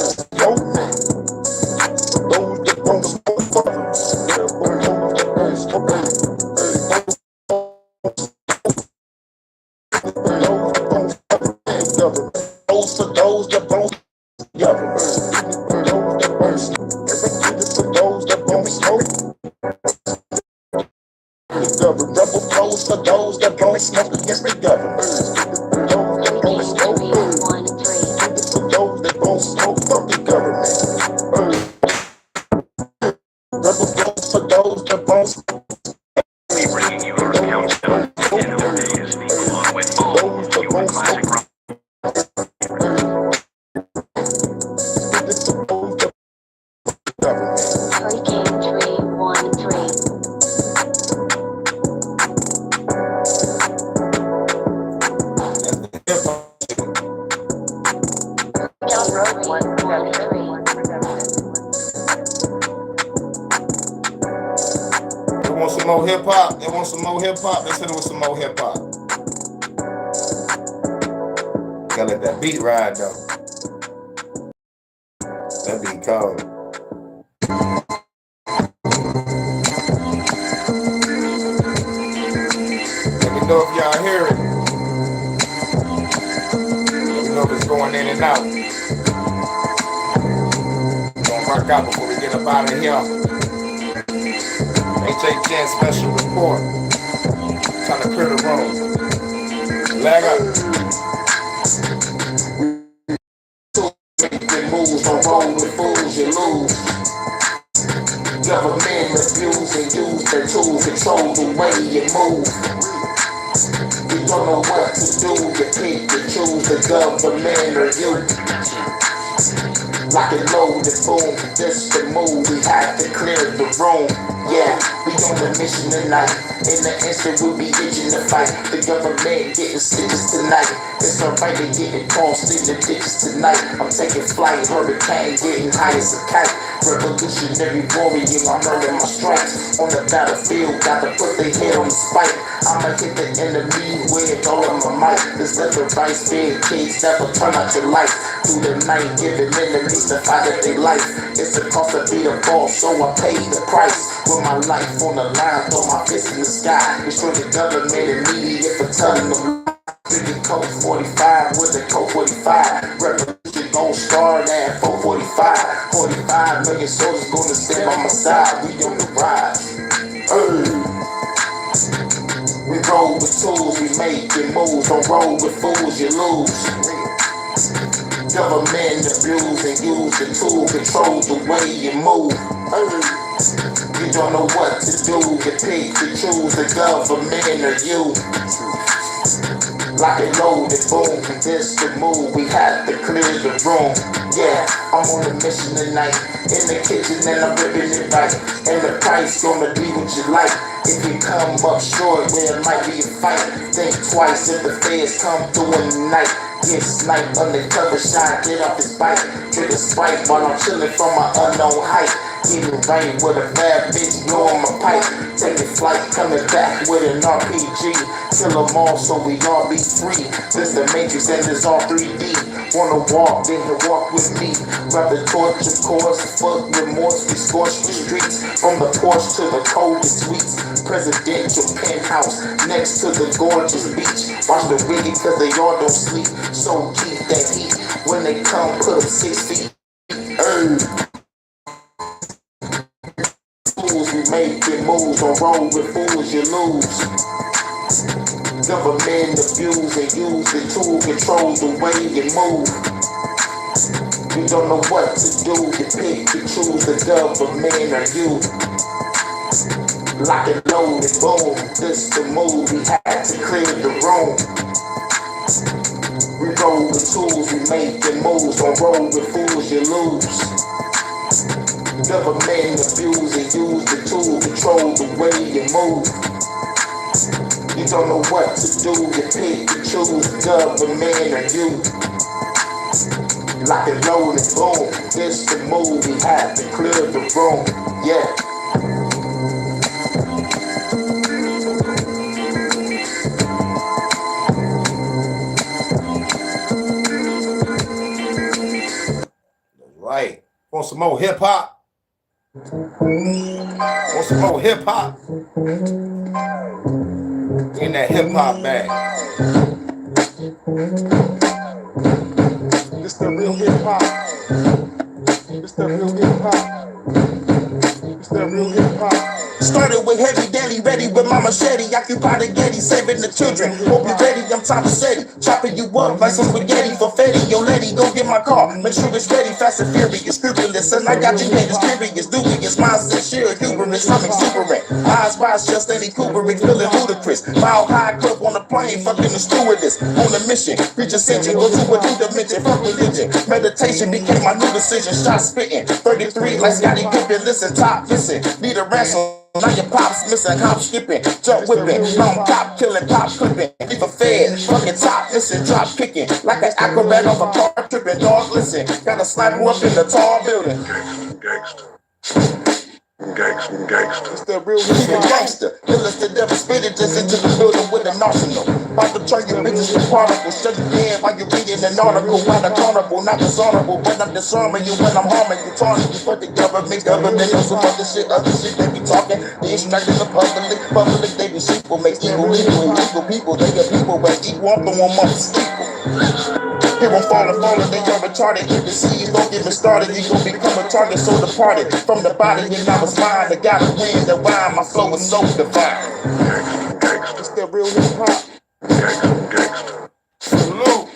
some more hip hop? They want some more hip hop? They said it was some more hip hop. Gotta let that beat ride though. That beat cold. Let me know if y'all hear it. Let me know if it's going in and out. Gonna rock out before we get up out of here. HHN special report. Trying to clear the room. Lag up. Making moves, don't roll with fools, you lose. Government abuse and use their tools, control the way you move. You don't know what to do, you pick, you choose the government or you. Lock and load and boom, this the move, we have to clear the room. Yeah, we on the mission tonight. In the instant we'll be itching to fight. The government getting stitches tonight. It's alright to get it tossed in the ditches tonight. I'm taking flight, hurricane getting high as a kite. Revolutionary warrior, I'm earning my stripes. On the battlefield, got to put the head on the spike. I'ma hit the enemy with all of my might. This leather rice fed kids never turn out your life. Through the night, giving enemies the fight of their life. It's a cost to be a boss, so I pay the price. With my life on the line, throw my fist in the sky. Destroy the government and media for telling them. Drinking Coke 45 with a Coke 45. Revolution gon' start at 445. 45 million soldiers gonna stand on my side. We on the rise. We roll with tools, we making moves. Don't roll with fools, you lose. Government abuse and use the tool, control the way you move. You don't know what to do, you pick, you choose the government or you. Lock and load and boom, this the move, we have to clear the room. Yeah, I'm on a mission tonight, in the kitchen and I'm ripping it right. And the price gonna be what you like. If you come up short, there might be a fight. Think twice if the feds come through in the night. Get sniped, undercover shot, get off his bike. Drink a Sprite while I'm chilling from my unknown height. Getting rain with a bad bitch blowing my pipe. Taking flight, coming back with an RPG. Kill them all so we all be free. This the Matrix and it's all 3D. Wanna walk, then you walk with me. Grab the torch, of course, fuck remorse. We scorch the streets, from the porch to the coldest suites. Presidential penthouse, next to the gorgeous beach. Watch the wicked cause they all don't sleep. So keep that heat, when they come, put them 6 feet. Fools, we making moves, don't roll with fools, you lose. Government abuse and use the tool, control the way you move. You don't know what to do, you pick, you choose the government or you. Lock and load and boom, this the move, we had to clear the room. We roll with tools, we making moves, don't roll with fools, you lose. Government abuse and use the tool, control the way you move. You don't know what to do, you pick, you choose the government or you. Lock and load and boom, this the move, we have to clear the room, yeah. Right. Want some more hip hop? Want some more hip hop? In that hip hop bag. This the real hip hop. This the real hip hop. This the real hip hop. Started with heavy daddy, ready with my machete. Occupy the Getty, saving the children. Hope you ready, I'm top of steady. Chopping you up like some spaghetti for Fetty. Yo, lady, go get my car. Make sure it's ready, fast and furious. Scrupulous, and I got you haters curious. Dubious, mindset, sure, humorous. I'm exuberant. Eyes wide, just steady Kubrick, feeling ludicrous. Mile high, clip on the plane, fucking the stewardess. On a mission, reach ascension, go to a new dimension. Fuck religion, meditation became my new decision. Shot spitting, 33 like Scotty Pippen. Listen, top, listen, need a ransom. Now your pop's missing, hop skipping, jump whipping, long pop killing, pop clipping, leave a fed, fucking top missing, drop kicking, like an acrobat off a car tripping, dog listen, gotta slap you up in the tall building. It's that real gangster. Illest the devil spitting just into the building with an arsenal. About to turn your bitches to particles. Shut your head while you're reading an article. While the carnival, not dishonorable. When I'm disarming you, when I'm harming you, taunting you. But the government on some other shit they be talking. They extracting the public, they be sheeple. Make evil legal and legal people. They get people, but equal, I'm the one month steeple. People falling, they are retarded. Hit the seas, don't get me started. You gon' become a target, so departed from the body. And I was mine, I got a win, the wine. My flow is so divine. It's that real hip hop. Salute.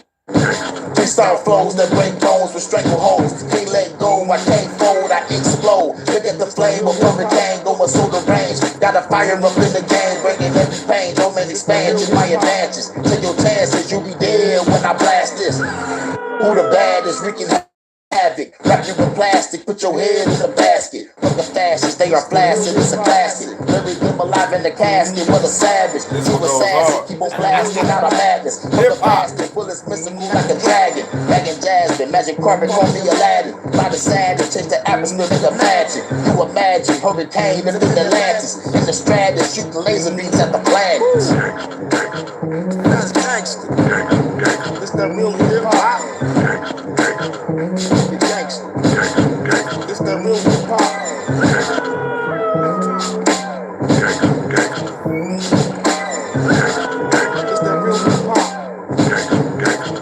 Freestyle flows that break bones with strangleholds. Can't let go, I can't fold, I explode. Look at the flame of hurricane going through the range. Got a fire up in the game, breaking every pain. Don't make expansion, my advantage. Take your chances, you'll be dead when I blast this. Who the baddest, wreaking havoc. Wrap you in plastic, put your head in a basket. Fuck the fascists, they are flaccid, it's a classic. Bury them alive in the casket, what a savage. You assassin, keep on blasting out of madness. Fuck the bastard, bullets missing me like a dragon. Bagging Jasmine, magic carpet, call me Aladdin. By the savage, change the atmosphere, make a magic. You imagine, hurricane in the Atlantis. In the Stratus, shooting laser beams at the planets. That's gangster. It's that real hip hop. Gangster. It's that real hip hop. It's that real hip hop.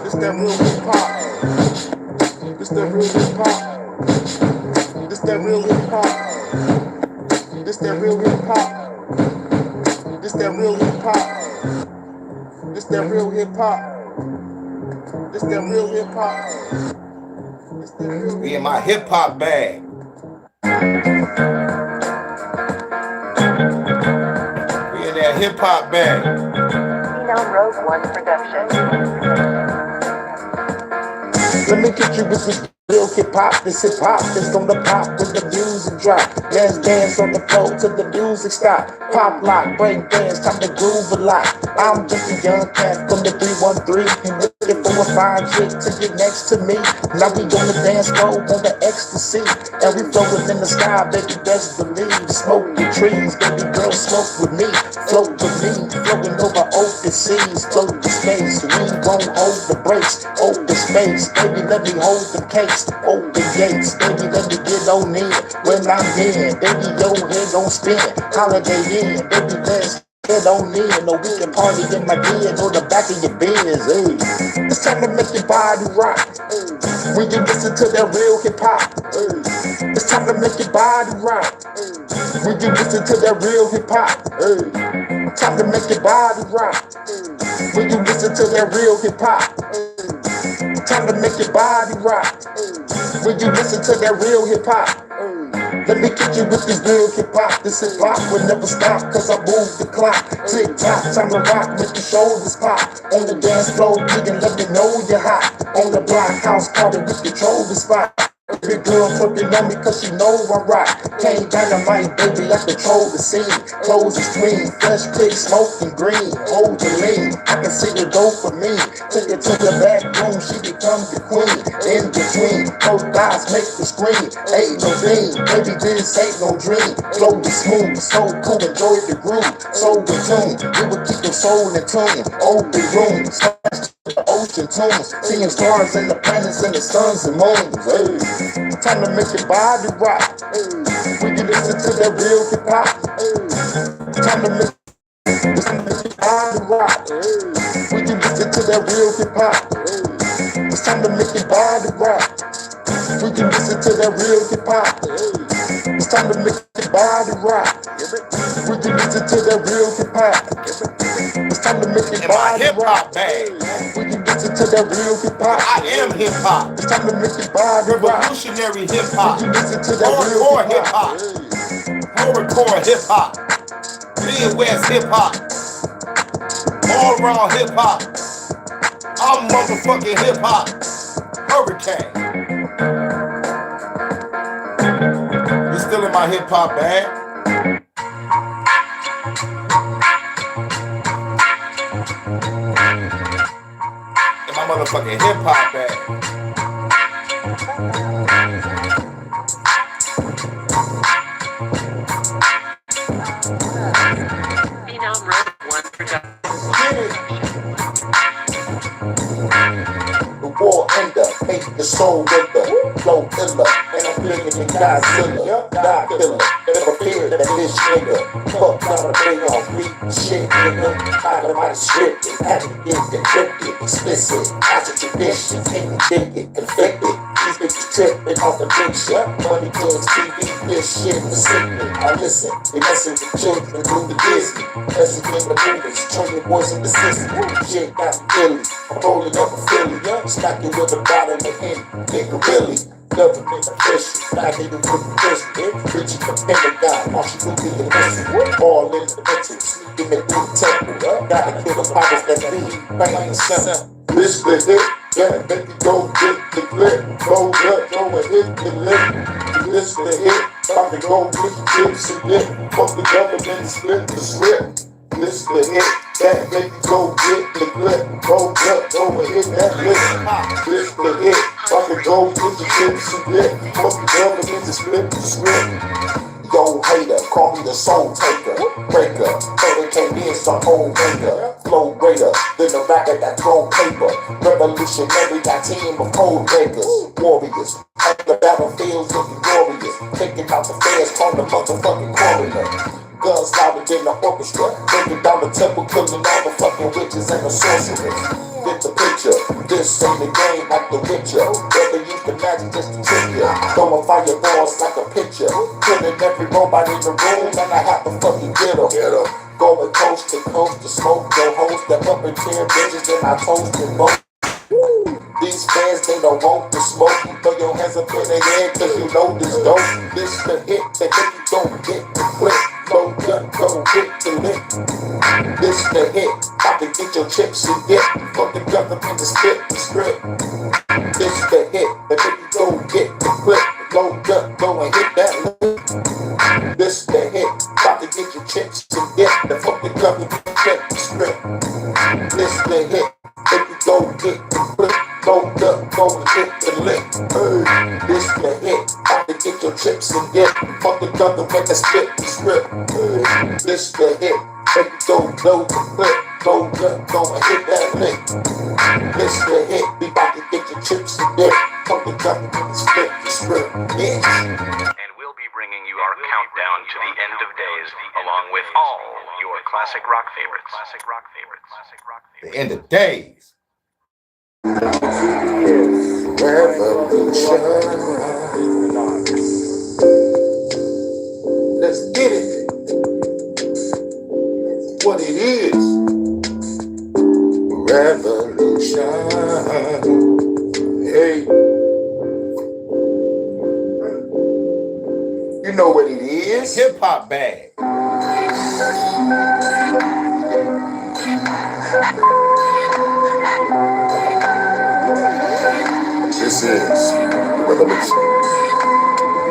It's that real hip hop. It's that real hip hop. It's that real hip hop. It's that real hip hop. It's that real hip hop. It's that real hip hop. It's that real hip hop. Be in my hip hop bag. We in that hip hop bag. Rogue One Production. Let me get you with this real hip hop. This hip hop is gonna pop when the music drop. Let's dance on the floor till the music stop. Pop lock, break dance, time to groove a lot. I'm just a young cat from the 313 and looking for a fine chick to get next to me. Now we on the dance floor on the ecstasy, and we floating in the sky, baby, best believe. Smoke the trees, baby girl, smoke with me. Float with me, floating over open seas. Float the space, we won't hold the brakes. Open space, baby, let me hold the cakes. Open gates, baby, let me get on in. When I'm in, baby, your head gon' spin. Holiday in, baby, let's head on in. No, we can party in my den or the back of your Benz. Hey, it's time to make your body rock. Hey, when you listen to that real hip hop. Hey, it's time to make your body rock. Hey, when you listen to that real hip hop. Hey, time to make your body rock. Hey, when you listen to that real hip hop. Hey, time to make your body rock. When you listen to that real hip hop. Let me get you with this real hip hop. This hip hop will never stop, cause I move the clock. Tick tock, time to rock, make your shoulders pop. On the dance floor, nigga, let me know you're hot. On the block, house party, we control the spot. Every girl fucking on me cause she know I rock. Came dynamite, baby, I control the scene. Clothes is clean, fresh pick, smoking green. Hold the lean, I can see her go for me. Take her to the back room, she become the queen. In between, both thighs make the scream. Ain't no beam, baby, this ain't no dream. Flow is smooth, so cool, enjoy the groove. So in tune, we will keep your soul in tune. Open room, the ocean tunes, seeing stars and the planets and the suns and moons. Hey, time to make your body rock. Hey, when you listen to that real hip hop. Hey, time to make your body rock. Hey, when you listen to that real hip hop. Hey, it's time to make your body rock. When you listen to that real hip hop. Hey, it's time to make your body rock. When you listen to that real hip hop. It's time to make your body rock. When you listen to that real hip hop. I am hip hop. It's time to make your body rock. Revolutionary hip hop. When you listen to that real Hardcore hip hip hop. Hardcore hip hop. Midwest hip hop. All around hip hop. I'm motherfucking hip hop. Hurricane. You still in my hip hop bag? In my motherfucking hip hop bag. soul with the flow killer. And I'm bigger than Godzilla, God killer. Never fear that bitch nigga. Fuck out of bring off beat shit, nigga. Out of my script, had to get encrypted, explicit. As a tradition, ain't addicted, conflicted. These bitches tripping off the big shit. Money, drugs, TV, this shit, the sickness. I listen, they messing with children through the Disney. Messing in the movies, turn your voice in the system. Shit got me illy, I'm rolling up a Philly. Smack you with a bottle of Henny, nigga really. Government official, smacking you with the pistol. Reaching the Pentagon, all she could be the missile. All in the mental, sneaking it through the temple. Gotta kill the powers that be, plain and simple. This the hit, yeah, make you go get the clip. Go up, go and hit the lip. This the hit, about to go get the chips and dip. Fuck the government, split the script. This the hit, that make you go get the clip. Go up, go and hit that lip. This the hit, about to go get the chips and dip. Fuck the government, split the script. Yo hater, call me the soul taker, breaker. So they came in some old maker, flow greater than the back of that throne paper. Revolutionary, got team of code breakers, warriors. At the battlefields looking glorious, taking out the feds, call the motherfucking coroner. Guns louder than the orchestra, breaking down the temple, killing all the fucking witches and the sorcerers. Get the picture, this ain't the game like the Witcher. Never use the magic just to trick ya. Throwing fireballs like a pitcher, killing every robot in the room, and I have to fucking get em. Going coast to smoke your hoes, the up and tear bitches, and I toast them both. These fans, they don't want to smoke. You throw your hands up in the air, cause you know this dope. This the hit, that if you don't get the flip. Low gun, go get the lip. This the hit, about to get your chips and dip. Fuck the government and spit the script. This the hit, that if you don't get the clip. Low gun, go and hit that lip. This the hit, about to get your chips and dip. The fuck the government and spit the script. This the hit, if you don't get the clip. Low gun, go and hit the lip. This the hit, about to get your chips and dip. Fuck the government and spit the script. This the hit, if you don't know the clip. Low gun, go and hit that lip. This the hit, we about to get your chips and dip. Fuck the government and spit the script. Yeah. And we'll be bringing you our countdown to the end of days, along with all your classic rock favorites. The end of days. Revolution. Let's get it. What it is. Revolution. Hey. You know what it is? Hip hop bag. This is Revolution.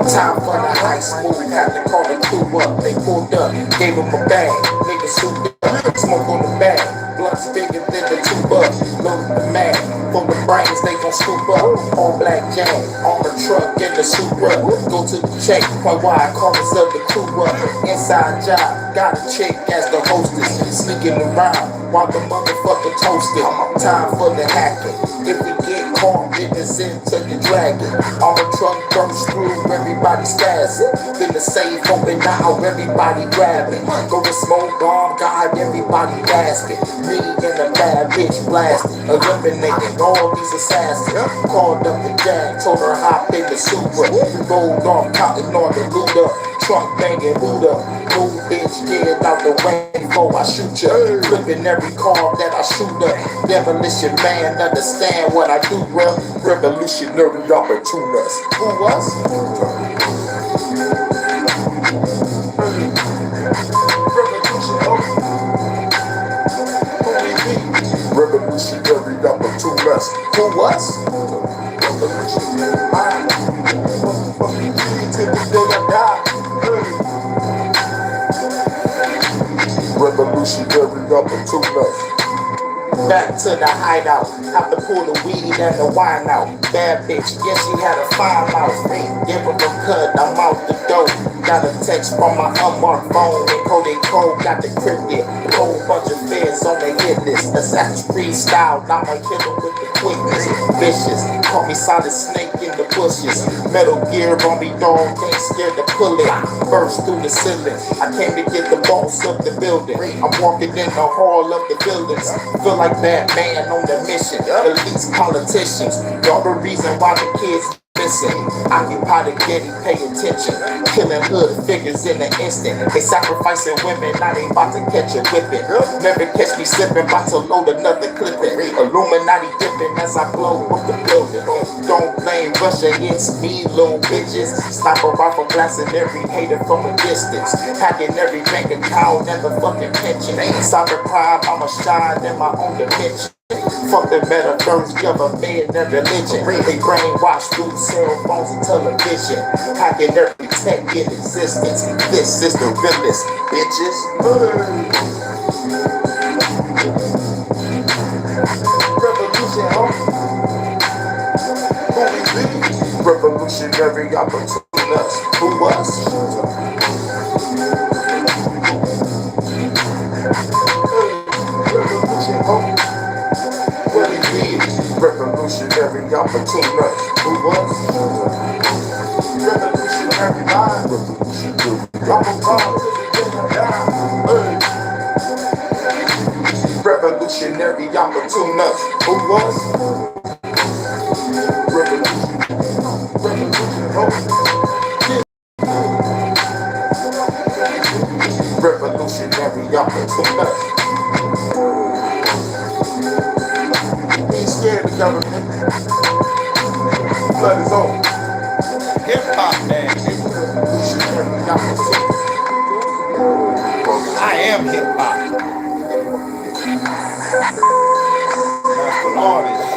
Time for the high school, had to call the crew up. They pulled up, gave them a bag. Niggas souped up, smoke on the bag. Blunts bigger than the tuba. Loaded the mag, for the brains they gon' scoop up. All black jam, on the truck in the Supra. Go to the check, point wide corners of the crew up. Inside job, got a chick as the hostess. Sneaking around while the motherfucker toasted. Time for the hacking. If we get caught, get this into the dragon. On the trunk burst through, everybody spazzing. Then the safe open now, everybody grabbing. Go to smoke bomb, God, everybody gasping. Me and the bad bitch blasting, eliminating all these assassins. Called up the jag, told her hop in the Supra. We rolled off, counting on the loot up. Trunk banging boot up. Move bitch, get out the way before I shoot ya. Flipping every car that I shoot up. Demolition man, understand what I do, bro. Revolutionary opportunists. Who was? Revolutionary opportunists. Who was? Revolutionary. Till the day I die. Revolutionary opportunists. Back to the hideout, have to pull the weed and the wine out. Bad bitch, yeah, she had a fine mouth. Hey, give her a cut, I'm out the door. Got a text from my unmarked phone, and code got the cryptic. Whole bunch of feds on the hit list. Assassin's freestyle, now I kill her with the quickness. Vicious, caught me solid snake in the bushes. Metal gear on me, dog, ain't scared to pull it. Burst through the ceiling, I came to get the boss of the building. I'm walking in the hall of the buildings. Feel like Batman on the mission. Elite politicians, y'all the reason why the kids missing. Occupy the getty, pay attention. Killing hood figures in an instant. They sacrificing women, now they about to catch a whipping. Never catch me slipping, about to load another clipping. Illuminati dipping as I blow up the building. Don't blame Russia, it's me, little bitches. Sniper rifle blasting every hater from a distance. Hacking every bank account, never fucking pension. Cyber crime, I'ma shine in my own dimension. Fuck the metaverse, government and religion. They brainwash through cell phones and television. Hacking every tech in existence. This is the realest, bitches. Revolution, huh? Who we be? Revolutionary opportunists. Who us? Revolution, huh? What it is, revolutionary opportunity. Who was? Revolutionary mind. Revolutionary. I'm revolutionary opportunity. Who was? Revolution. Revolutionary opportunity. Scared of the government. Blood is on. Hip hop, man. I am hip hop. That's the artist.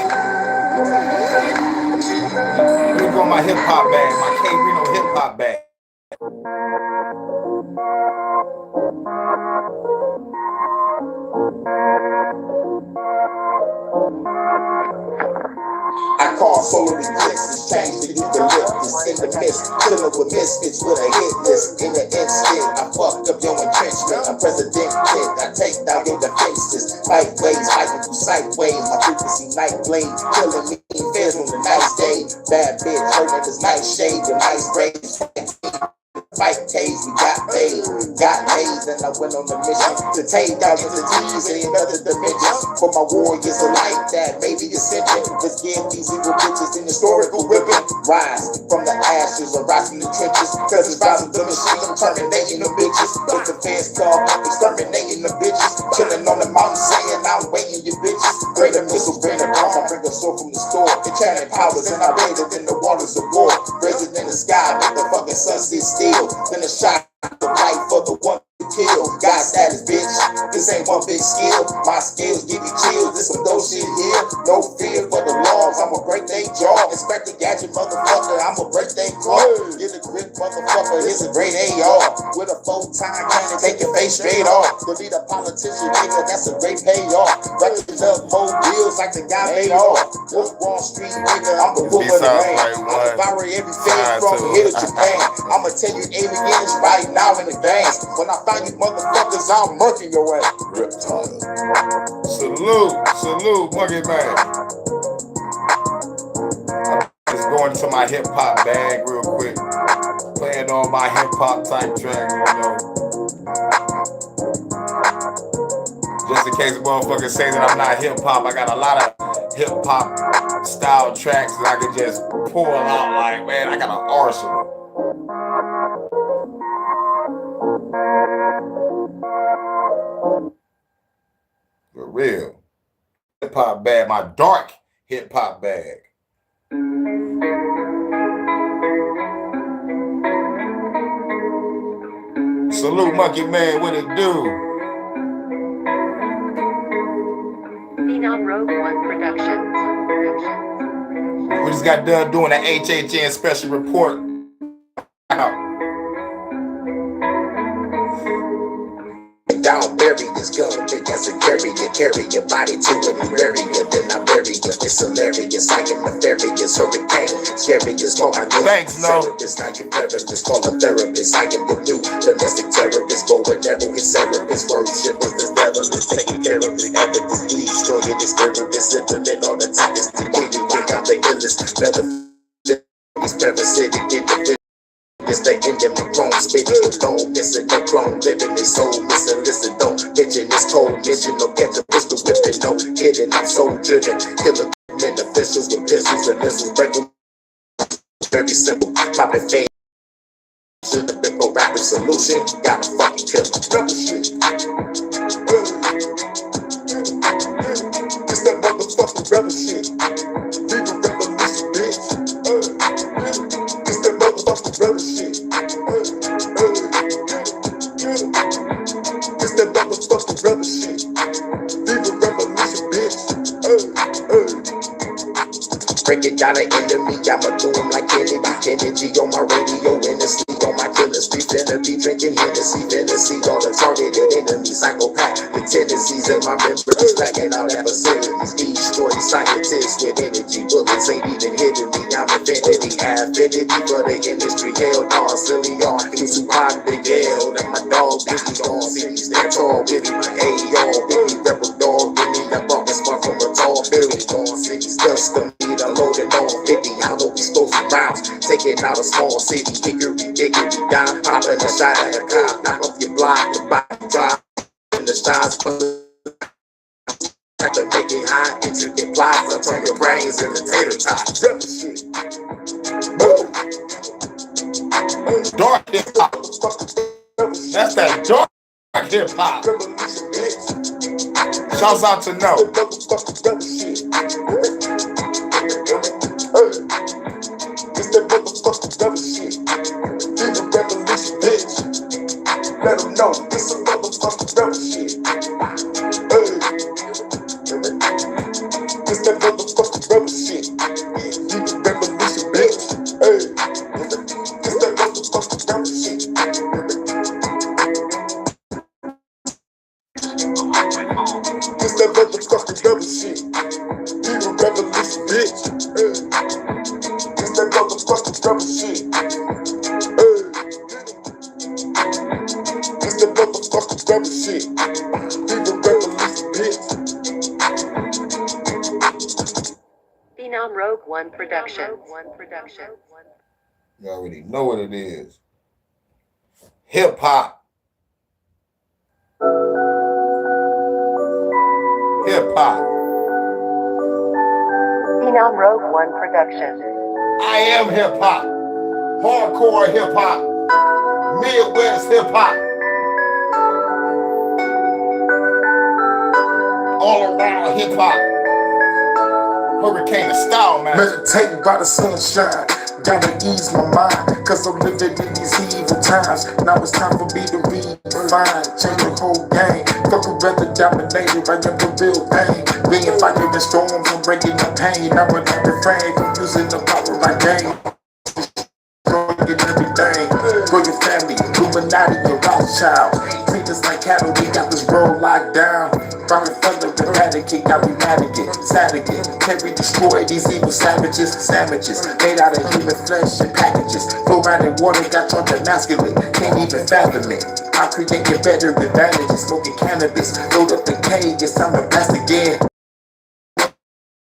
Let me go my hip hop bag, my K Reno hip hop bag. I call solar resistance, change the eucalyptus in the mist, killing with misfits with a hit list. In the instant, I fucked up your entrenchment. I'm president kid, I take down your defenses. Fight ways, fighting through sight waves. My frequency night blade, killing me feds on the nice day. Bad bitch, hurting this night shade, the nice rays. Fight tase, we got paid, and I went on the mission to take out entities in another dimension. For my warriors alike, that maybe ascension. Let's give these evil bitches an historical whipping. Rise from the ashes or rise from the trenches. Cause it's rising the machine, I'm terminating the bitches. With the fans call, exterminating the bitches. Chilling on the mountain saying I'm waiting you bitches. Bring a missile, bring a bomb, I bring a sword from the store. Enchanted powers and I bathe it in the waters of war. Raise it in the sky, make the fucking sun sit still. Then a shot, the fight for the one to kill. God status, bitch. This ain't one big skill. My skills give you chills. This some dope shit here. No fear for the laws. I'ma break they jaw. Inspect the gadget, motherfucker. I'ma break they claw. Get a grip, motherfucker. Here's a great AR. With a full-time cannon, take your face straight off. To be the politician, nigga, that's a great payoff. Records up more deals like the guy made off. Wolf Wall Street, nigga. I'm the wolf of the land. I'm devouring every face from here to Japan. I'ma tell you aliens right now in advance. When I find you motherfuckers, I'm murking your ass. Reptile. Salute, Monkey Man. I'm just going to my hip hop bag real quick. Playing on my hip hop type track, you know. Just in case the motherfuckers say that I'm not hip hop, I got a lot of hip hop style tracks that I can just pull out like, man, I got an arsenal. For real. Hip hop bag, my dark hip hop bag. Salute, Monkey Man, what it do? Rogue One Productions. We just got done doing an HHN special report. down barriers, gun big as a carrier, carry your body to a new area, then I bury you. It's hilarious, I am nefarious, hurricane, scary as fuck. I do therapist, not your therapist, call a therapist. I am the new domestic terrorist, bow and arrow, his therapist, worship is the therapist, taking care of the evidence, please destroy it, this therapist, implement all the tactics, completely think I'm the illest, better, these parasitic individuals. It's the end of my chrome spitting, don't missing no chrome, living their soul missing, listen, don't mention this cold mission, no get the pistol whipping, no kidding, I'm so driven, killer men officials with pistols and missiles, break them, very simple, popping fame, should have been for rapid solution, gotta fucking kill them, double shit, it's that motherfucking rebel shit, leave a revolution, bitch, it's that motherfucking rebel shit. It's that motherfucking rebel shit. Leave a revolution, bitch. Break it down to enemy, I'ma do him like Kennedy on my radio, in the sleep on my killer street, finna be drinking Hennessy, see all the targeted enemies, psychopath, the tendencies in my members, backing out at facilities, destroy scientists with energy, bullets ain't even hitting me, I'm infinity, affinity for the industry, hell no, silly y'all, he's too hot, big hell, and my dog, Biggie gone, see me stand tall, Biggie, hey y'all, Biggie, rebel dog, Biggie, that fucking smart from a tall building, gone, city's dust, loading on 50, I know we supposed to bounce. Taking out a small city, hickory, down, popping a shot at a cop, knock off your block, your body drop, in the stars, have to make it high, intricate plots, I'll turn your brains into tater tots. Rebel shit. Dark hip hop. That's that dark hip hop. Shouts out to No. It's that motherfucking rebel shit. Leave a revolution, bitch. Let them know it's a motherfucking rebel shit. It's that motherfucking rebel shit. Leave a revolution, bitch. It's that motherfucking rebel shit. It's that motherfucking rebel shit. Leave a revolution, bitch. It's that motherfucking rebel shit. It's that motherfucking rebel shit. Leave a revolution, bitch. Phenom Rogue One Production. You already know what it is. Hip hop. Hip hop. Phenom Rogue One Production. I am hip hop. Hardcore hip hop. Midwest hip hop. All around hip hop. Hurricane of style, man. Meditating by the sunshine, gotta ease my mind, cause I'm living in these evil times. Now it's time for me to redefine, change the whole game. Fuck a brother dominated, I am the real pain. Being fighting the storms, I'm breaking the pain. I would not refrain from using the power I gain. Destroying everything, grow your family, Illuminati, your Rothschild. Treat us like cattle, we got this world locked down. Fire thunder, eradicate, now we mad again, sad again. Can we destroy these evil savages? Sandwiches made out of human flesh and packages. Fluoride and water got y'all emasculate, can't even fathom it. I create your better advantages, smoking cannabis. Load up the cage, it's time to blast again.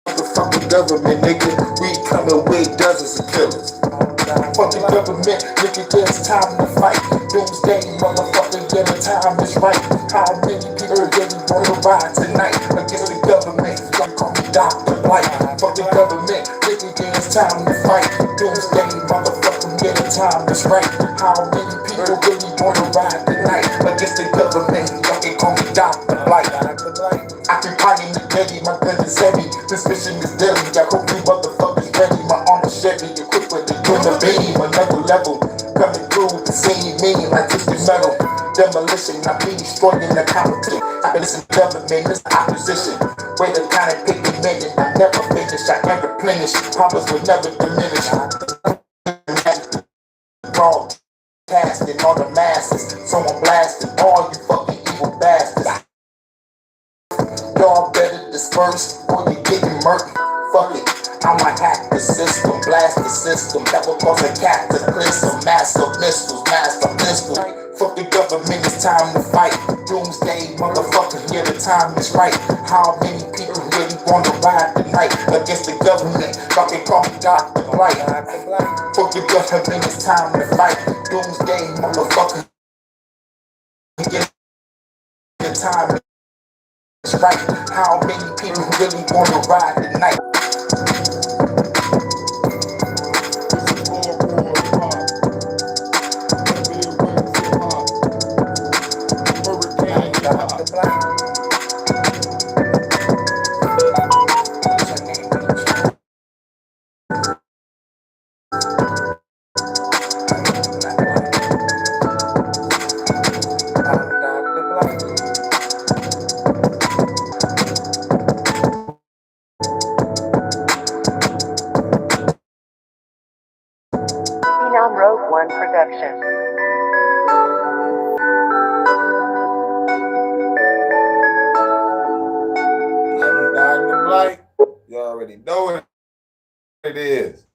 Motherfucking government, nigga, we coming with dozens of killers. Fucking government, nigga, it's time to fight. Doomsday, motherfucking dinner time is right. How many people really wanna ride tonight against the government? Y'all call me Dr. Light. Fuck the government, nigga, it's time to fight. Doomsday, motherfucking dinner time is right. How many people really wanna ride tonight against the government? Y'all can call me Dr. Light. I can party in the Betty, my gun is heavy. This mission is deadly. I hope you motherfuckers ready. My arm is Chevy, equipped with the beam, another level. Coming through the same mean like twisted metal. Demolition, I be destroying the competition. I listen to government, it's opposition. Way to kind of pick a minute. I never finish, I never replenish. Problems will never diminish. Broadcasting all the masses, so I'm blasting all you fucking evil bastards. first, or you getting murked. Fuck it, I'ma hack the system, blast the system. That will cause a cataclysm, massive missiles, massive pistols. Fuck the government, it's time to fight. Doomsday, motherfucker, yeah, the time is right. How many people really wanna ride tonight against the government? Fuck it, call me Dr. Blight. Fuck the government, it's time to fight. Doomsday, motherfucker, yeah, the time is right. How many people really wanna ride tonight? Phenom Rogue One Production. You already know what it is.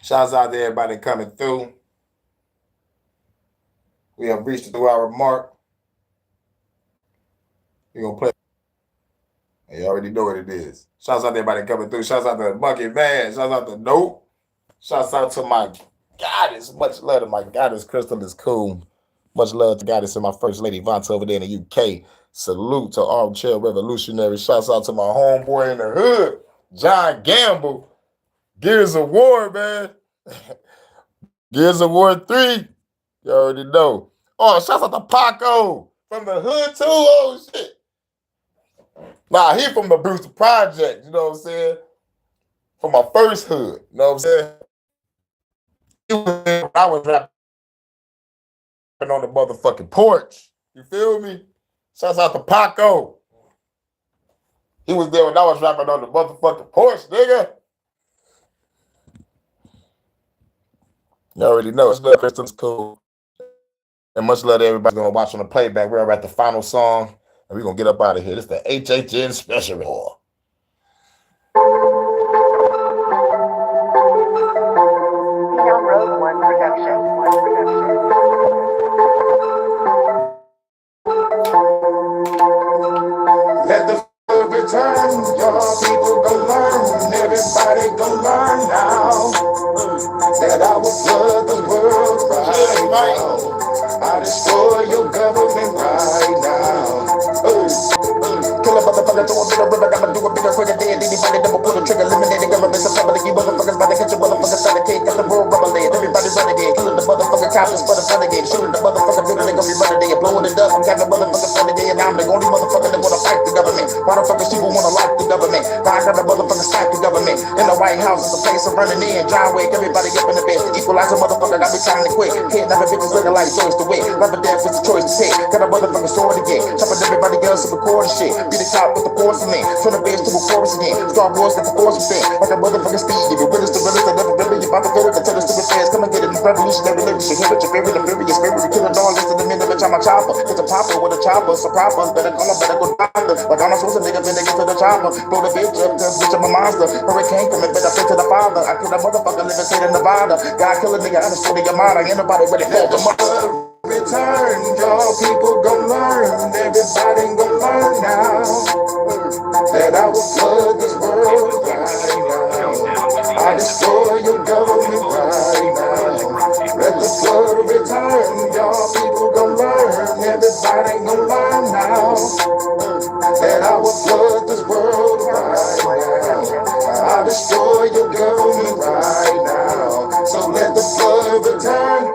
Shouts out to everybody coming through. We have reached the 2-hour mark. We're going to play. You already know what it is. Shouts out to everybody coming through. Shouts out to Bucket Man. Shouts out to Nope. Shouts out to my goddess. Much love to my goddess. Crystal is cool. Much love to goddess and my first lady, Vonta, over there in the UK. Salute to Armchair Revolutionary. Shouts out to my homeboy in the hood, John Gamble. Gears of War, man. Gears of War 3. You already know. Oh, shouts out to Paco from the hood, too. Oh, shit. Nah, he from the Brewster Project, you know what I'm saying? From my first hood, you know what I'm saying? I was rapping on the motherfucking porch. You feel me? Shouts out to Paco. He was there when I was rapping on the motherfucking porch, nigga. You already know. Much love, Kristen's cool. And much love to everybody gonna watch on the playback. We're at the final song, and we're gonna get up out of here. This is the HHN special. Phenom Rogue One Production. Let the flood return, your people gon' learn, everybody gon' learn now, that I will flood the world right now. I destroy your government right now. Kill a motherfucker, throw a bit of river, gotta do a bigger quicker than anybody double pull the trigger, eliminating government, some public, you motherfuckers about to catch a motherfucker, start a cake, got the world rubber land, everybody running there, killing the motherfucker cops for the fun again, shooting the motherfucker building, they gon' be running there, blowing it up, I'm having motherfucker fun again, and I'm the only motherfucker that wanna fight the government, motherfuckers people wanna like the government, I got the motherfucker fight the government, in the White House, it's a place I'm running in, John Wick, everybody up in the bed, equalize a motherfucker, I be trying to quit, can't never bitches looking like choice to win, love or death is a choice to take, got a motherfucker sword again, chopping everybody else and recording shit, be the top with the force in me, turn the base to a chorus again, Star Wars got the force thing, like a motherfucking speed, if you're realist, the realist, I never really, you about to feel it, I tell the stupid fans, come and get it, this revolutionary lyrics, you hear it, your favorite, the furious, favorite, kill it all, listen to me, bitch, I'm a chopper, it's a popper with a chopper, so proper, better call her, better go doctor, like I'm supposed to nigga, then they get to the chopper, blow the bitch up, cause bitch, I'm a monster, hurricane coming, better pray to the father, I kill that motherfucker, live in state of Nevada, God kill a nigga, I just swear to your mind, ain't nobody ready for the mother. Return, y'all people gon' learn, everybody gon' learn now, that I will flood this world right now, I destroy your government right now, let the flood return, y'all people gon' learn, everybody gon' learn now, that I will flood this world right now, I destroy your government right now, so let the flood return.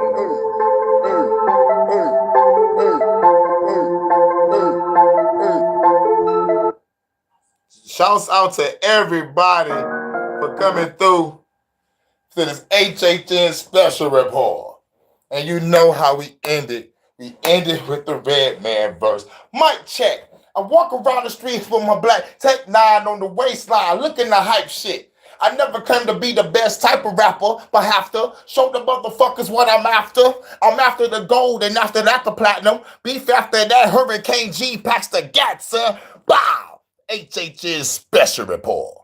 Shouts out to everybody for coming through to this HHN special report. And you know how we ended. We ended with the Red Man verse. Mic check. I walk around the streets with my black Tech 9 on the waistline, looking the hype shit. I never claimed to be the best type of rapper, but have to show the motherfuckers what I'm after. I'm after the gold and after that the platinum. Beef after that Hurricane G packs the Gaza. Bow! HHN Special Report.